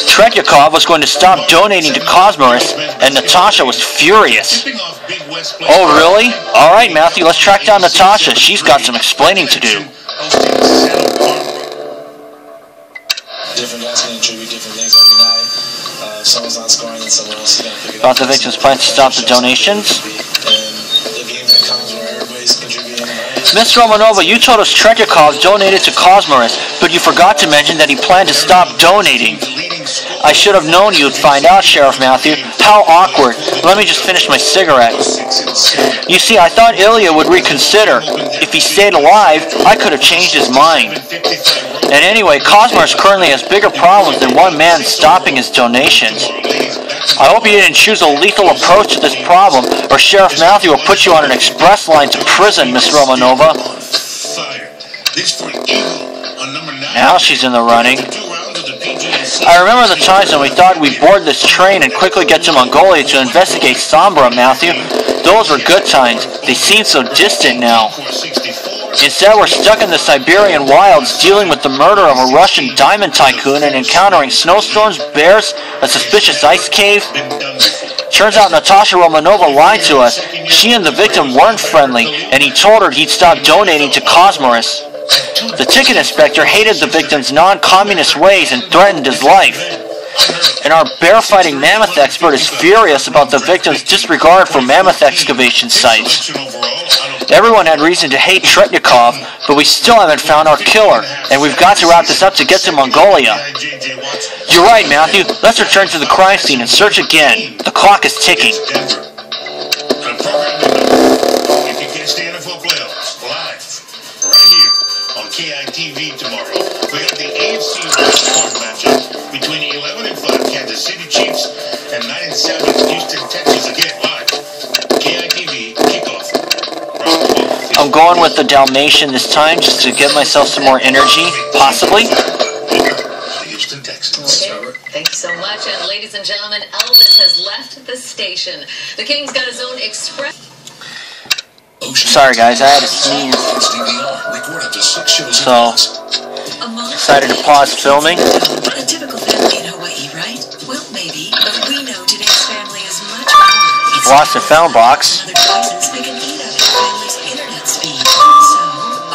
Tretyakov was going to stop donating to Cosmos, and Natasha was furious. Oh, really? Alright, Matthew, let's track down Natasha. She's got some explaining to do. Different guys can contribute different things every night. If someone's not scoring, then someone else is going to pick it up. About the victim's plan to stop the donations. And the game that comes where everybody's contributing, right? Miss Romanova, you told us Tretyakov donated to Cosmos, but you forgot to mention that he planned to stop donating. I should have known you'd find out, Sheriff Matthew. How awkward. Let me just finish my cigarette. You see, I thought Ilya would reconsider. If he stayed alive, I could have changed his mind. And anyway, Cosmos currently has bigger problems than one man stopping his donations. I hope you didn't choose a lethal approach to this problem, or Sheriff Matthew will put you on an express line to prison, Miss Romanova. Now she's in the running. I remember the times when we thought we'd board this train and quickly get to Mongolia to investigate Sombra, Matthew. Those were good times. They seem so distant now. Instead, we're stuck in the Siberian wilds dealing with the murder of a Russian diamond tycoon and encountering snowstorms, bears, a suspicious ice cave. Turns out Natasha Romanova lied to us. She and the victim weren't friendly, and he told her he'd stop donating to Cosmos. The ticket inspector hated the victim's non-communist ways and threatened his life. And our bear-fighting mammoth expert is furious about the victim's disregard for mammoth excavation sites. Everyone had reason to hate Tretyakov, but we still haven't found our killer, and we've got to wrap this up to get to Mongolia. You're right, Matthew. Let's return to the crime scene and search again. The clock is ticking. KITV tomorrow. We got the AFC West card matchup between 11 and 5 Kansas City Chiefs and 9 and 7 Houston Texans again live. KITV kickoff. I'm going with the Dalmatian this time just to give myself some more energy, possibly. The Houston Texans. Okay. Thank you so much. And ladies and gentlemen, Elvis has left the station. The King's got his own express. Sorry guys, I had to sneeze. So, decided to pause filming. A typical family in Hawaii, right? Well, maybe, but we know today's family is much more. Lost and found box. Other devices they can eat up your family's internet speed. So,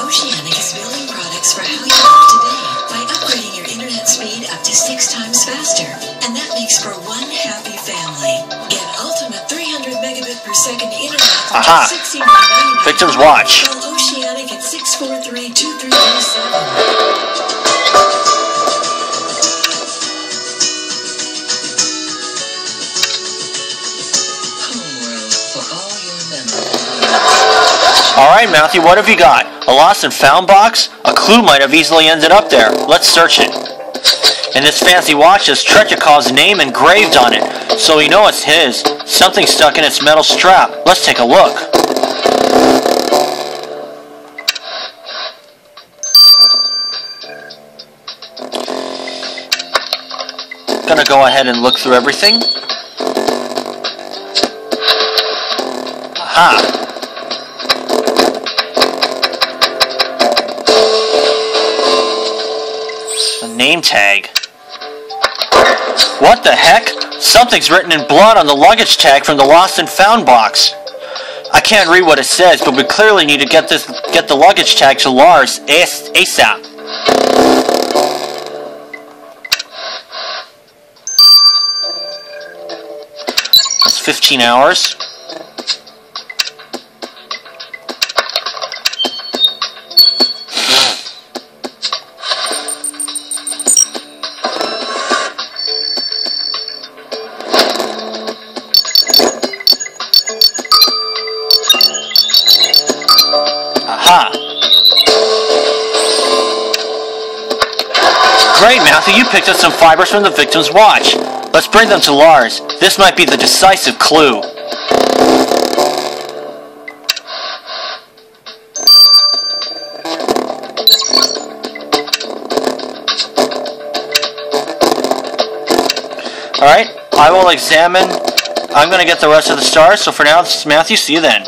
Oceanic is building products for how you live today by upgrading your internet speed up to 6 times faster. And that makes for one happy family. Get ultimate 300 megabit per second internet. Aha! Victim's watch. Call Oceanic at 643-2337. Alright, Matthew, what have you got? A lost and found box? A clue might have easily ended up there. Let's search it. And this fancy watch has Tretyakov's name engraved on it, so we know it's his. Something stuck in its metal strap. Let's take a look. Gonna go ahead and look through everything. Aha! A name tag. What the heck? Something's written in blood on the luggage tag from the lost and found box. I can't read what it says, but we clearly need to get the luggage tag to Lars ASAP. That's 15 hours. Aha! Great, Matthew, you picked up some fibers from the victim's watch. Let's bring them to Lars. This might be the decisive clue. Alright, I will examine. I'm going to get the rest of the stars, so for now, this is Matthew. See you then.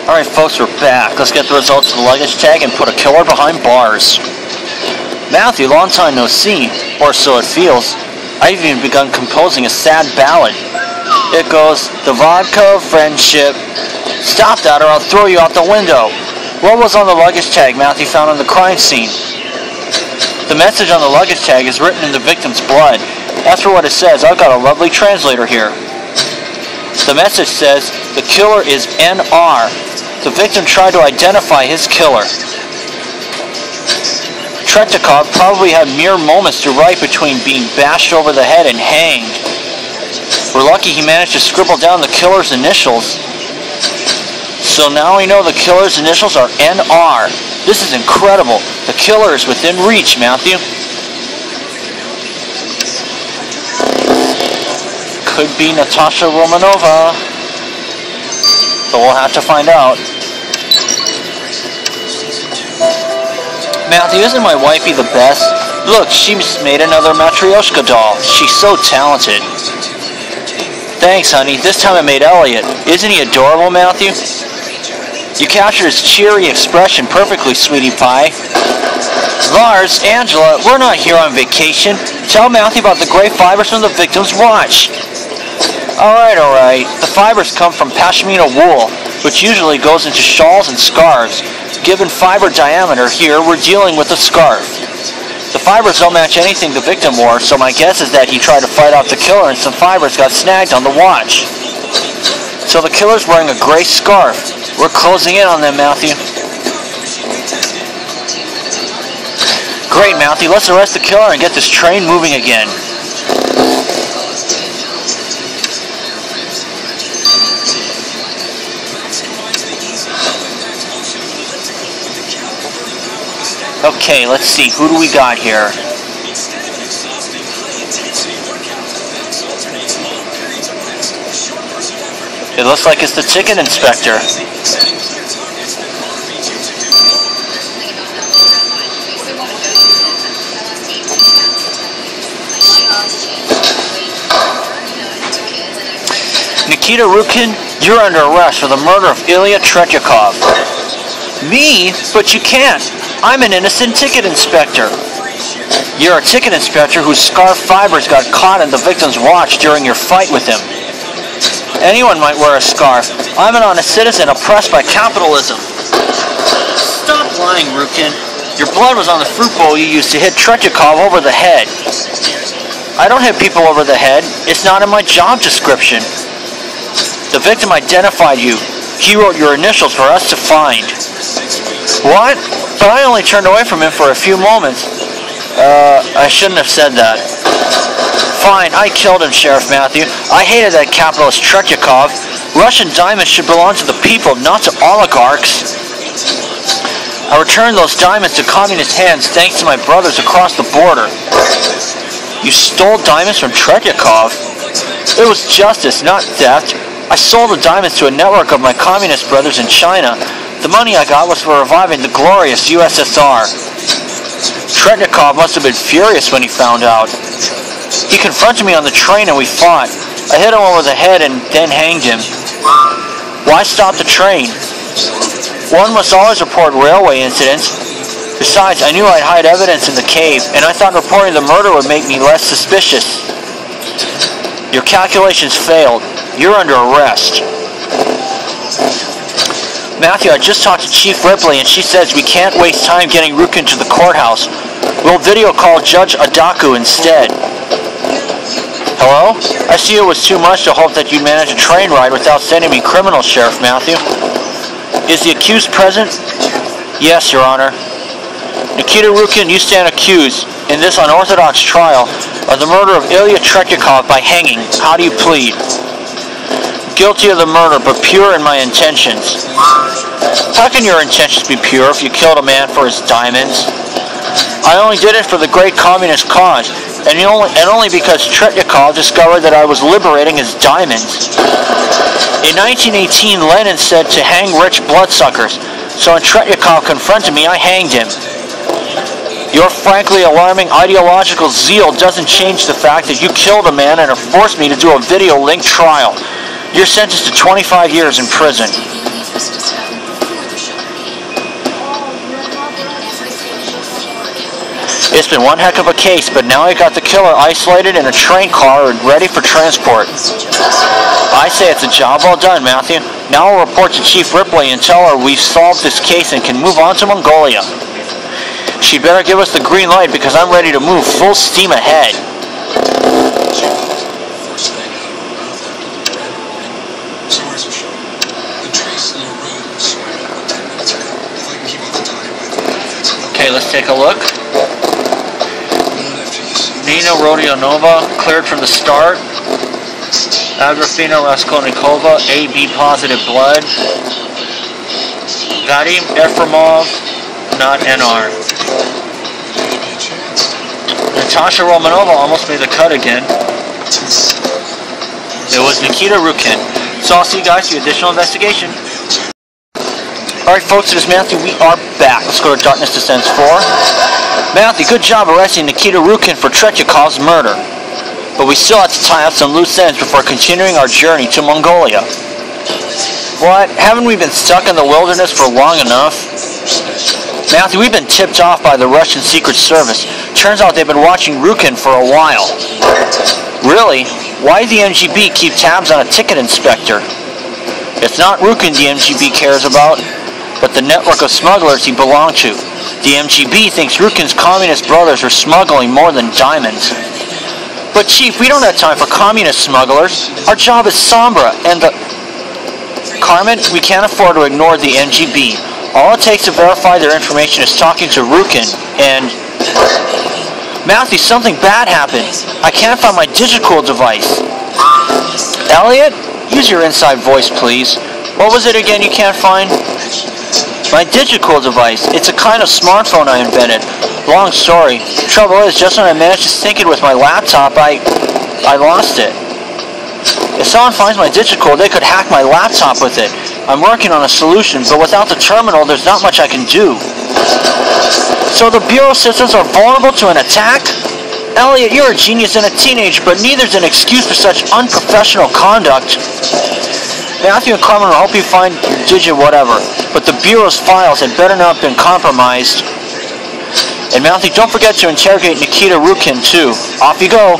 Alright folks, we're back. Let's get the results of the luggage tag and put a killer behind bars. Matthew, long time no see, or so it feels. I've even begun composing a sad ballad. It goes, the vodka, friendship, stop that or I'll throw you out the window. What was on the luggage tag Matthew found on the crime scene? The message on the luggage tag is written in the victim's blood. As for what it says, I've got a lovely translator here. The message says, the killer is NR. The victim tried to identify his killer. Tretyakov probably had mere moments to write between being bashed over the head and hanged. We're lucky he managed to scribble down the killer's initials. So now we know the killer's initials are NR. This is incredible. The killer is within reach, Matthew. Could be Natasha Romanova. But we'll have to find out. Matthew, isn't my wifey the best? Look, she's made another Matryoshka doll. She's so talented. Thanks, honey. This time I made Elliot. Isn't he adorable, Matthew? You captured his cheery expression perfectly, sweetie pie. Lars, Angela, we're not here on vacation. Tell Matthew about the gray fibers from the victim's watch. Alright. The fibers come from pashmina wool, which usually goes into shawls and scarves. Given fiber diameter here, we're dealing with a scarf. The fibers don't match anything the victim wore, so my guess is that he tried to fight off the killer and some fibers got snagged on the watch. So the killer's wearing a gray scarf. We're closing in on them, Matthew. Great, Matthew. Let's arrest the killer and get this train moving again. Okay, let's see. Who do we got here? It looks like it's the ticket inspector. Nikita Rukin, you're under arrest for the murder of Ilya Tretyakov. Me? But you can't. I'm an innocent ticket inspector. You're a ticket inspector whose scarf fibers got caught in the victim's watch during your fight with him. Anyone might wear a scarf. I'm an honest citizen oppressed by capitalism. Stop lying, Rukin. Your blood was on the fruit bowl you used to hit Tretyakov over the head. I don't hit people over the head. It's not in my job description. The victim identified you. He wrote your initials for us to find. What? But I only turned away from him for a few moments. I shouldn't have said that. Fine, I killed him, Sheriff Matthew. I hated that capitalist Tretyakov. Russian diamonds should belong to the people, not to oligarchs. I returned those diamonds to communist hands thanks to my brothers across the border. You stole diamonds from Tretyakov? It was justice, not theft. I sold the diamonds to a network of my communist brothers in China. The money I got was for reviving the glorious USSR. Tretyakov must have been furious when he found out. He confronted me on the train and we fought. I hit him over the head and then hanged him. Why stop the train? One must always report railway incidents. Besides, I knew I'd hide evidence in the cave, and I thought reporting the murder would make me less suspicious. Your calculations failed. You're under arrest. Matthew, I just talked to Chief Ripley, and she says we can't waste time getting Rukin to the courthouse. We'll video call Judge Adaku instead. Hello? I see it was too much to hope that you'd manage a train ride without sending me criminals, Sheriff Matthew. Is the accused present? Yes, Your Honor. Nikita Rukin, you stand accused in this unorthodox trial of the murder of Ilya Tretyakov by hanging. How do you plead? Guilty of the murder, but pure in my intentions. How can your intentions be pure if you killed a man for his diamonds? I only did it for the great communist cause, and only because Tretyakov discovered that I was liberating his diamonds. In 1918, Lenin said to hang rich bloodsuckers, so when Tretyakov confronted me, I hanged him. Your frankly alarming ideological zeal doesn't change the fact that you killed a man and have forced me to do a video-linked trial. You're sentenced to 25 years in prison. It's been one heck of a case, but now I got the killer isolated in a train car and ready for transport. I say it's a job well done, Matthew. Now I'll report to Chief Ripley and tell her we've solved this case and can move on to Mongolia. She'd better give us the green light because I'm ready to move full steam ahead. Okay, let's take a look. Nina Rodionova cleared from the start. Agrafena Raskolnikova, AB positive blood. Vadim Efremov, not NR. Natasha Romanova almost made the cut again. It was Nikita Rukin. So I'll see you guys for the additional investigation. Alright folks, it is Matthew. We are back. Let's go to Darkness Descends 4. Matthew, good job arresting Nikita Rukin for Tretyakov's murder. But we still have to tie up some loose ends before continuing our journey to Mongolia. What? Haven't we been stuck in the wilderness for long enough? Matthew, we've been tipped off by the Russian Secret Service. Turns out they've been watching Rukin for a while. Really? Why does the MGB keep tabs on a ticket inspector? It's not Rukin the MGB cares about, but the network of smugglers he belonged to. The MGB thinks Rukin's communist brothers are smuggling more than diamonds. But Chief, we don't have time for communist smugglers. Our job is Sombra and the... Carmen, we can't afford to ignore the MGB. All it takes to verify their information is talking to Rukin, and... Matthew, something bad happened. I can't find my Digicool device. Elliot? Use your inside voice, please. What was it again you can't find? My Digicool device. It's a kind of smartphone I invented. Long story. Trouble is, just when I managed to sync it with my laptop, I lost it. If someone finds my Digicool, they could hack my laptop with it. I'm working on a solution, but without the terminal, there's not much I can do. So the Bureau systems are vulnerable to an attack? Elliot, you're a genius and a teenager, but neither's an excuse for such unprofessional conduct. Matthew and Carmen will help you find your digit whatever, but the Bureau's files had better not have been compromised. And Matthew, don't forget to interrogate Nikita Rukin, too. Off you go.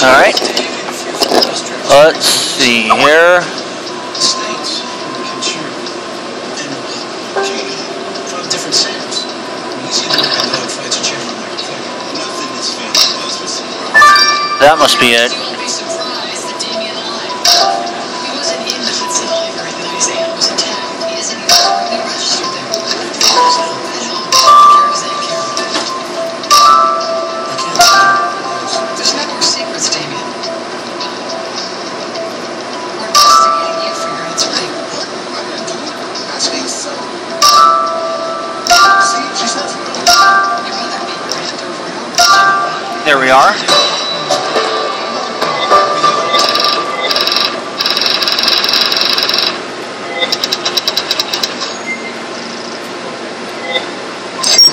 Alright, let's see here. That must be it. There we are. I'm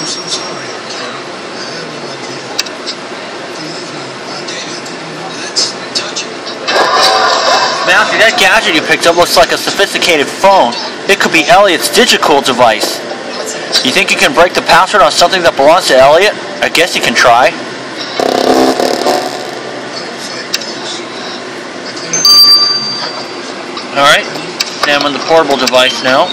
so sorry, Carol. I have no idea. Believe me, David, that's touching. Matthew, that gadget you picked up looks like a sophisticated phone. It could be Elliot's Digicool device. What's it? You think you can break the password on something that belongs to Elliot? I guess you can try. Alright, now I'm on the portable device now.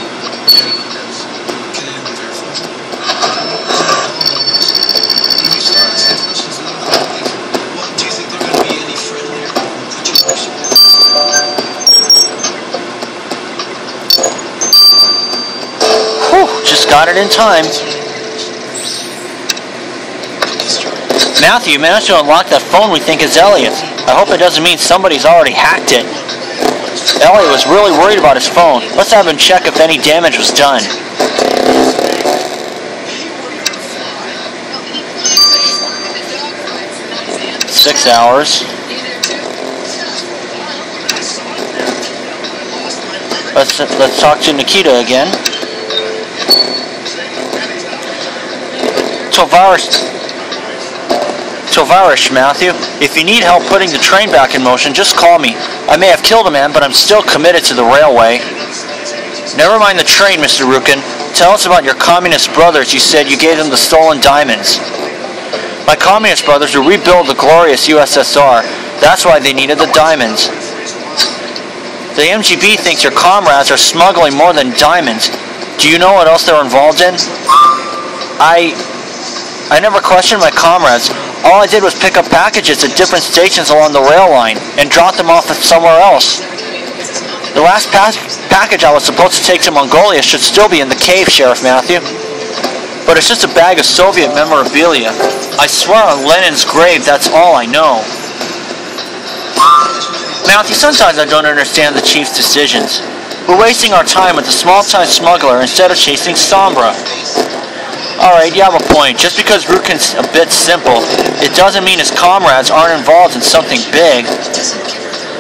Whew, just got it in time. Matthew, you managed to unlock that phone we think is Elliot's. I hope it doesn't mean somebody's already hacked it. Elliot was really worried about his phone. Let's have him check if any damage was done. "6 hours. Let's talk to Nikita again. Tovarish, Matthew. If you need help putting the train back in motion, just call me. I may have killed a man, but I'm still committed to the railway." "Never mind the train, Mr. Rukin. Tell us about your communist brothers. You said you gave them the stolen diamonds." "My communist brothers will rebuild the glorious USSR. That's why they needed the diamonds." "The MGB thinks your comrades are smuggling more than diamonds. Do you know what else they're involved in?" I never questioned my comrades. All I did was pick up packages at different stations along the rail line and drop them off somewhere else. The last package I was supposed to take to Mongolia should still be in the cave, Sheriff Matthew. But it's just a bag of Soviet memorabilia. I swear on Lenin's grave, that's all I know. Matthew, sometimes I don't understand the chief's decisions. We're wasting our time with the small-time smuggler instead of chasing Sombra. Alright, you have a point. Just because Rukin's a bit simple, it doesn't mean his comrades aren't involved in something big.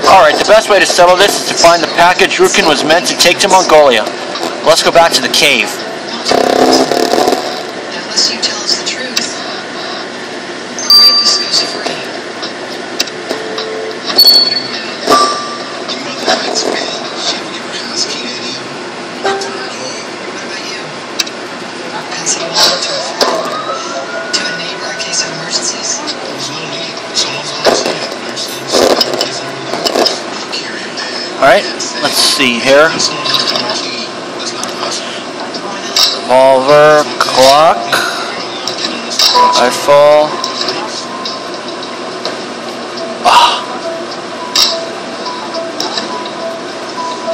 Alright, the best way to settle this is to find the package Rukin was meant to take to Mongolia. Let's go back to the cave. Unless you tell us the truth, the rapist goes free. Your mother likes me. She ever give her house key to any of them? What about you? Passing along to a friend or to a neighbor in case of emergencies. There's no need. Someone's always here. Nurses, therapists, I'll carry him there. Alright, let's see here. Someone else got a key. That's not possible. Revolver, clock, rifle. Ah.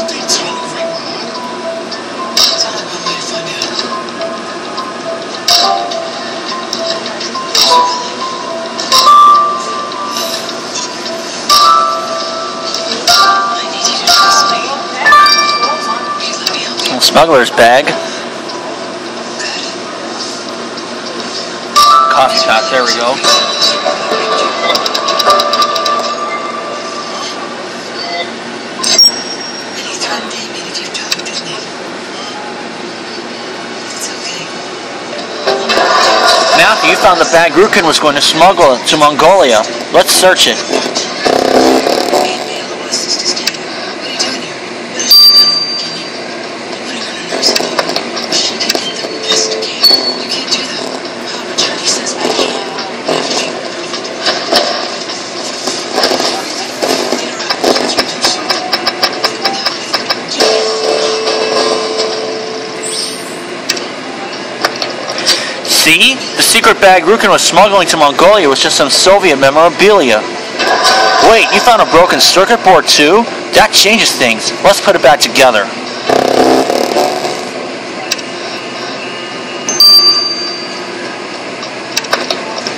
They told everyone. It's only one way to find out. I need you to trust me. Please let me help you. Smuggler's bag. Coffee pot, there we go. And he threatened Damien if you talk, didn't he? It's okay. Matthew, you found the bag Rukin was going to smuggle to Mongolia. Let's search it. Me and Bela was just to stay. What are you doing here? What is to come in the beginning? Putting her in a nursing home. She did get the best care. You can't do that. But Johnny says I can. Everything will be See? The secret bag Rukin was smuggling to Mongolia was just some Soviet memorabilia. Wait, you found a broken circuit board too? That changes things. Let's put it back together.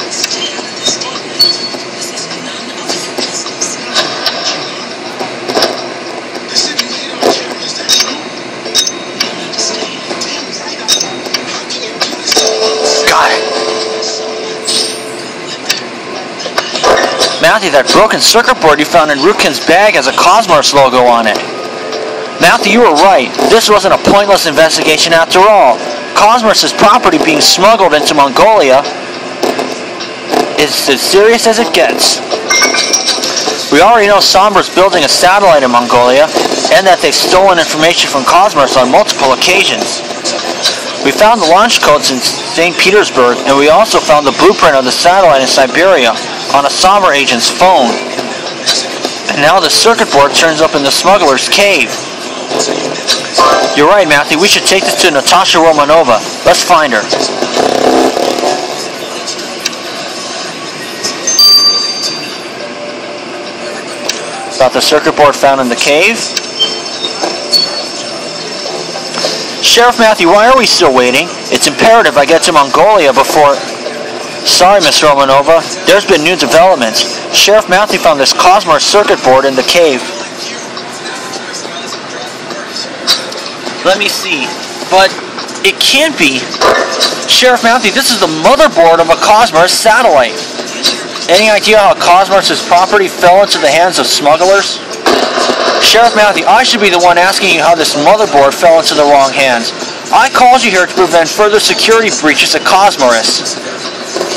Stay out of this, Damien. This is none of your business. They said you laid on camera. Is that true? You need to stay. Damn right I do. How can you do this to me? Got it. Matthew, that broken circuit board you found in Rukin's bag has a Cosmos logo on it. Matthew, you were right. This wasn't a pointless investigation after all. Cosmos' property being smuggled into Mongolia is as serious as it gets. We already know Sombra's building a satellite in Mongolia, and that they've stolen information from Cosmos on multiple occasions. We found the launch codes in St. Petersburg, and we also found the blueprint of the satellite in Siberia on a Sombra agent's phone. And now the circuit board turns up in the smuggler's cave. You're right, Matthew. We should take this to Natasha Romanova. Let's find her. Got the circuit board found in the cave. Sheriff Matthew, why are we still waiting? It's imperative I get to Mongolia before... Sorry, Miss Romanova. There's been new developments. Sheriff Matthew found this Cosmos circuit board in the cave. Let me see. But it can't be. Sheriff Matthew, this is the motherboard of a Cosmos satellite. Any idea how Cosmos' property fell into the hands of smugglers? Sheriff Matthew, I should be the one asking you how this motherboard fell into the wrong hands. I called you here to prevent further security breaches at Cosmos.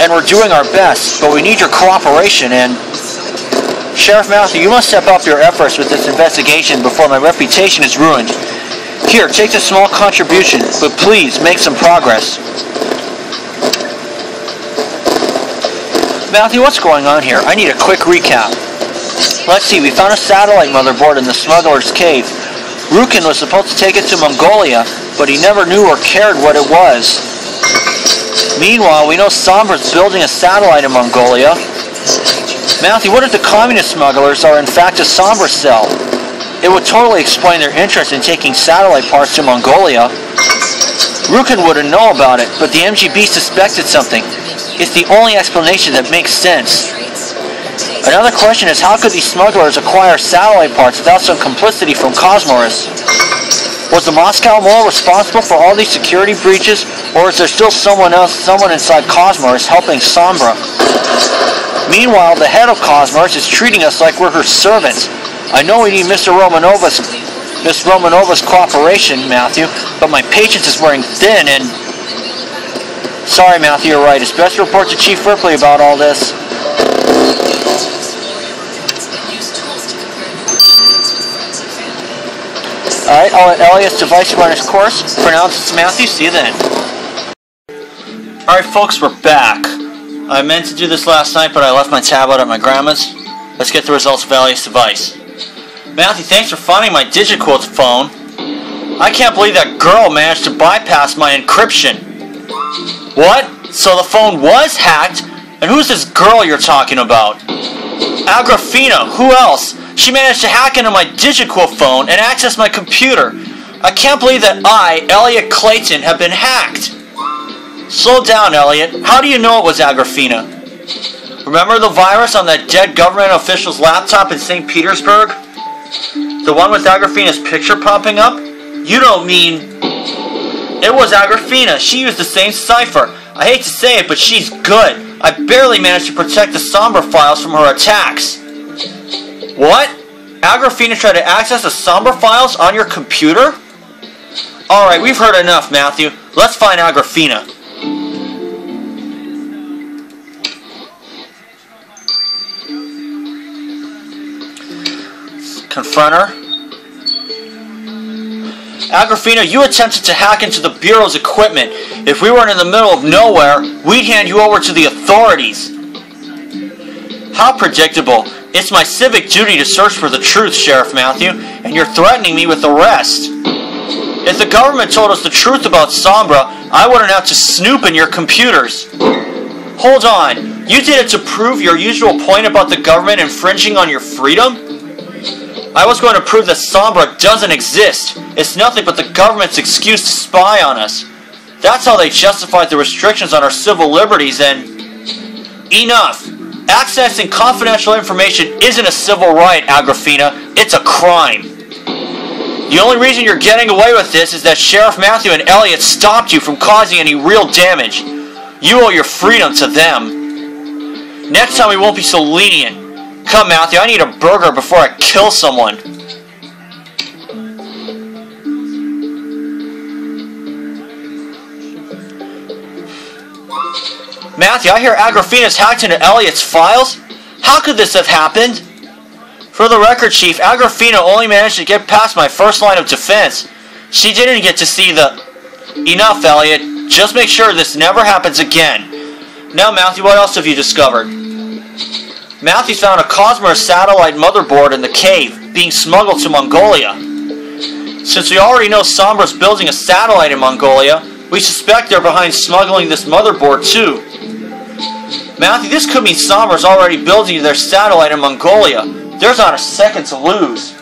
And we're doing our best, but we need your cooperation and... Sheriff Matthew, you must step up your efforts with this investigation before my reputation is ruined. Here, take this small contribution, but please make some progress. Matthew, what's going on here? I need a quick recap. Let's see, we found a satellite motherboard in the smuggler's cave. Rukin was supposed to take it to Mongolia, but he never knew or cared what it was. Meanwhile, we know Sombra's building a satellite in Mongolia. Matthew, what if the communist smugglers are in fact a Sombra cell? It would totally explain their interest in taking satellite parts to Mongolia. Rukin wouldn't know about it, but the MGB suspected something. It's the only explanation that makes sense. Another question is, how could these smugglers acquire satellite parts without some complicity from Cosmos? Was the Moscow Mole responsible for all these security breaches, or is there still someone inside Cosmos helping Sombra? Meanwhile, the head of Cosmos is treating us like we're her servants. I know we need Miss Romanova's cooperation, Matthew, but my patience is wearing thin and... Sorry, Matthew, you're right. It's best to report to Chief Ripley about all this. Alright, I'll let Elliot's device run its course. For now, it's Matthew. See you then. Alright, folks, we're back. I meant to do this last night, but I left my tablet at my grandma's. Let's get the results of Elliot's device. Matthew, thanks for finding my DigiQuote phone. I can't believe that girl managed to bypass my encryption. What? So the phone was hacked? And who's this girl you're talking about? Agrafina, who else? She managed to hack into my DigiQuote phone and access my computer. I can't believe that I, Elliot Clayton, have been hacked. Slow down, Elliot. How do you know it was Agrafina? Remember the virus on that dead government official's laptop in St. Petersburg? The one with Agrafina's picture popping up? You don't mean... It was Agrafina. She used the same cipher. I hate to say it, but she's good. I barely managed to protect the Sombra files from her attacks. What? Agrafina tried to access the Sombra files on your computer? Alright, we've heard enough, Matthew. Let's find Agrafina. Confront her. Agrafina, you attempted to hack into the Bureau's equipment. If we weren't in the middle of nowhere, we'd hand you over to the authorities. How predictable. It's my civic duty to search for the truth, Sheriff Matthew, and you're threatening me with arrest. If the government told us the truth about Sombra, I wouldn't have to snoop in your computers. Hold on. You did it to prove your usual point about the government infringing on your freedom? I was going to prove that Sombra doesn't exist. It's nothing but the government's excuse to spy on us. That's how they justified the restrictions on our civil liberties and... Enough! Accessing confidential information isn't a civil right, Agrafina. It's a crime. The only reason you're getting away with this is that Sheriff Matthew and Elliot stopped you from causing any real damage. You owe your freedom to them. Next time we won't be so lenient. Come, Matthew, I need a burger before I kill someone. Matthew, I hear Agrafina's hacked into Elliot's files? How could this have happened? For the record, Chief, Agrafina only managed to get past my first line of defense. She didn't get to see the... Enough, Elliot. Just make sure this never happens again. Now, Matthew, what else have you discovered? Matthew found a Cosmos satellite motherboard in the cave, being smuggled to Mongolia. Since we already know Sombra's building a satellite in Mongolia, we suspect they're behind smuggling this motherboard too. Matthew, this could mean Sombra's already building their satellite in Mongolia. There's not a second to lose.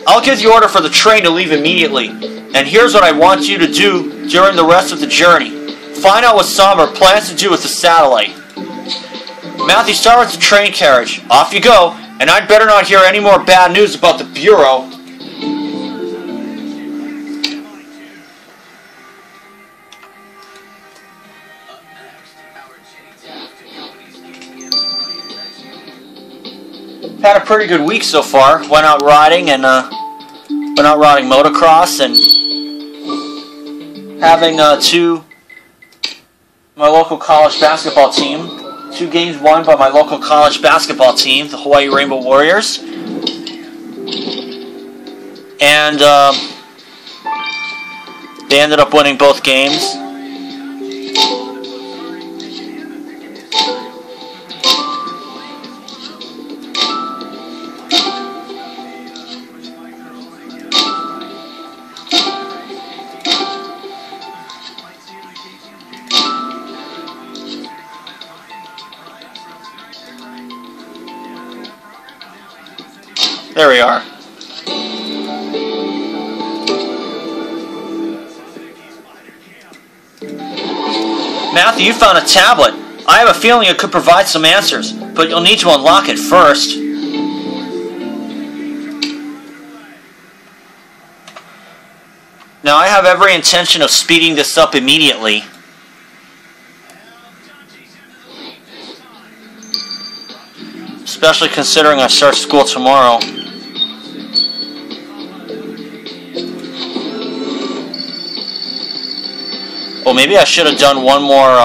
I'll give the order for the train to leave immediately, and here's what I want you to do during the rest of the journey. Find out what Sombra plans to do with the satellite. Matthew, start with the train carriage. Off you go, and I'd better not hear any more bad news about the Bureau. Had a pretty good week so far. Went out riding and motocross and having my local college basketball team. 2 games won by my local college basketball team, the Hawaii Rainbow Warriors. And they ended up winning both games. There we are. Matthew, you found a tablet. I have a feeling it could provide some answers, but you'll need to unlock it first. Now, I have every intention of speeding this up immediately. Especially considering I start school tomorrow. Well, maybe I should have done one more,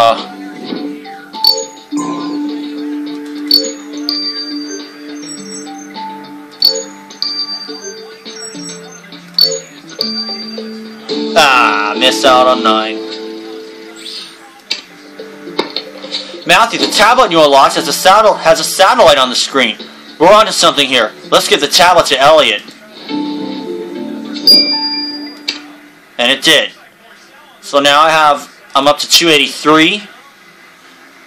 missed out on 9. Matthew, the tablet you unlocked has a satellite on the screen. We're onto something here. Let's give the tablet to Elliot. And it did. So now I'm up to 283.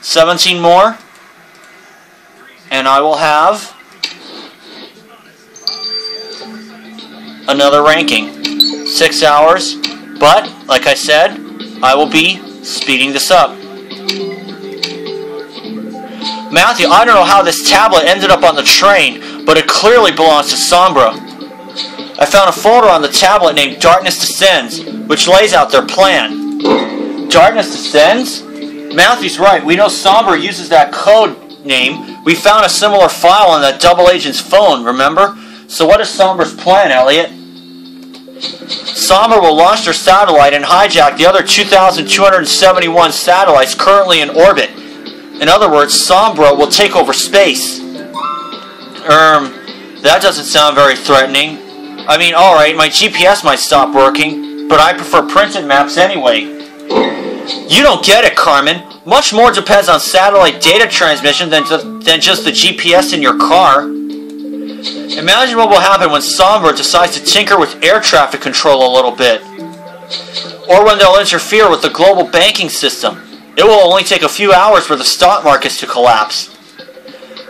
17 more. And I will have another ranking. 6 hours. But, like I said, I will be speeding this up. Matthew, I don't know how this tablet ended up on the train, but it clearly belongs to Sombra. I found a folder on the tablet named Darkness Descends, which lays out their plan. Darkness Descends? Matthew's right. We know Sombra uses that code name. We found a similar file on that double agent's phone, remember? So what is Sombra's plan, Elliot? Sombra will launch their satellite and hijack the other 2,271 satellites currently in orbit. In other words, Sombra will take over space. That doesn't sound very threatening. I mean, alright, my GPS might stop working, but I prefer printed maps anyway. You don't get it, Carmen. Much more depends on satellite data transmission than just the GPS in your car. Imagine what will happen when Sombra decides to tinker with air traffic control a little bit. Or when they'll interfere with the global banking system. It will only take a few hours for the stock markets to collapse.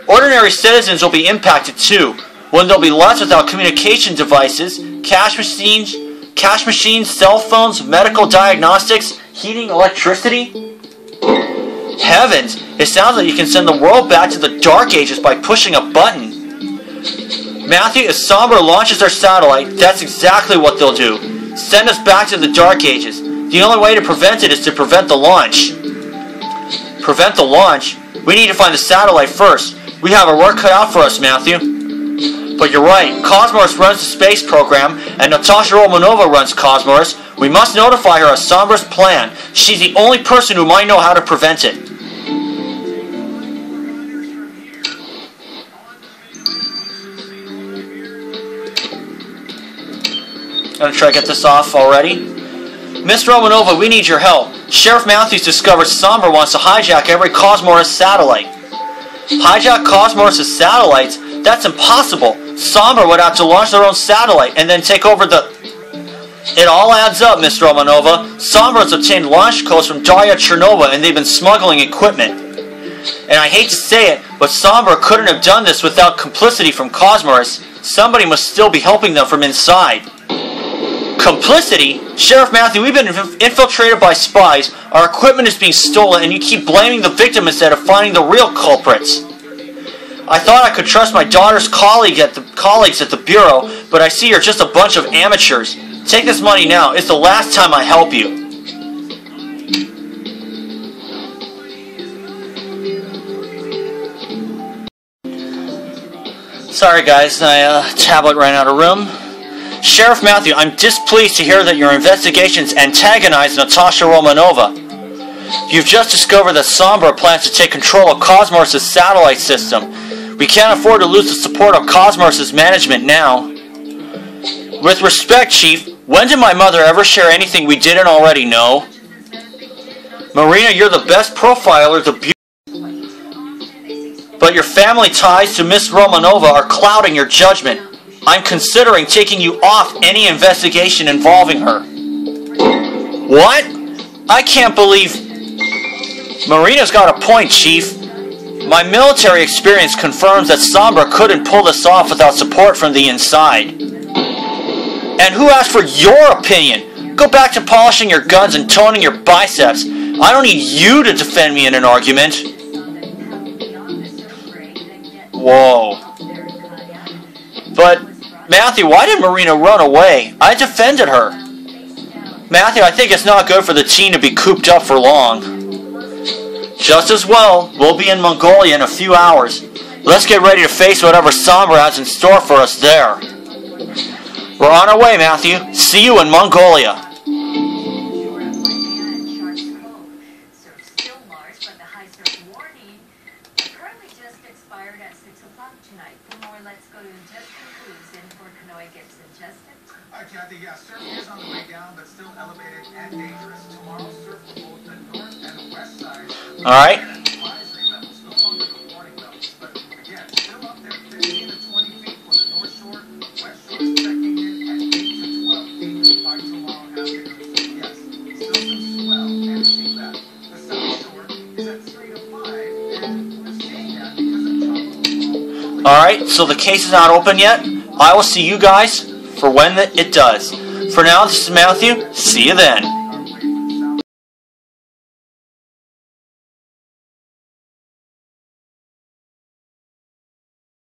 Ordinary citizens will be impacted too, when they'll be left without communication devices, cash machines, cell phones, medical diagnostics, heating, electricity. Heavens, it sounds like you can send the world back to the Dark Ages by pushing a button. Matthew, if Sombra launches their satellite, that's exactly what they'll do. Send us back to the Dark Ages. The only way to prevent it is to prevent the launch. Prevent the launch? We need to find the satellite first. We have our work cut out for us, Matthew. But you're right. Cosmos runs the space program, and Natasha Romanova runs Cosmos. We must notify her of Sombra's plan. She's the only person who might know how to prevent it. I'm going to try to get this off already. Miss Romanova, we need your help. Sheriff Matthews discovered Sombra wants to hijack every Cosmos satellite. Hijack Cosmos' satellites? That's impossible. Sombra would have to launch their own satellite and then take over the... It all adds up, Miss Romanova. Sombra has obtained launch codes from Daria Chernova and they've been smuggling equipment. And I hate to say it, but Sombra couldn't have done this without complicity from Cosmos. Somebody must still be helping them from inside. Complicity? Sheriff Matthew, we've been infiltrated by spies, our equipment is being stolen, and you keep blaming the victim instead of finding the real culprits. I thought I could trust my daughter's colleagues at the Bureau, but I see you're just a bunch of amateurs. Take this money now. It's the last time I help you. Sorry guys, my tablet ran out of room. Sheriff Matthew, I'm displeased to hear that your investigations antagonize Natasha Romanova. You've just discovered that Sombra plans to take control of Cosmos' satellite system. We can't afford to lose the support of Cosmos' management now. With respect, Chief, when did my mother ever share anything we didn't already know? Marina, you're the best profiler the Bureau. But your family ties to Miss Romanova are clouding your judgment. I'm considering taking you off any investigation involving her. What? I can't believe... Marina's got a point, Chief. My military experience confirms that Sombra couldn't pull this off without support from the inside. And who asked for your opinion? Go back to polishing your guns and toning your biceps. I don't need you to defend me in an argument. Whoa. But... Matthew, why did Marina run away? I defended her. Matthew, I think it's not good for the team to be cooped up for long. Just as well. We'll be in Mongolia in a few hours. Let's get ready to face whatever Sombra has in store for us there. We're on our way, Matthew. See you in Mongolia. Kathy, yeah, surf is on the way down, but still elevated and dangerous. Tomorrow, surf for both the north and the west side. Alright. Advisory levels, no longer the warning levels, but again, still up there, 15 to 20 feet for the north shore. West shore is checking in at 8 to 12 feet by tomorrow afternoon. So yes, still some swell, and see that. The south shore is at 3 to 5, and we're seeing that because of trouble. Alright, so the case is not open yet. I will see you guys for when it does. For now, this is Matthew. See you then.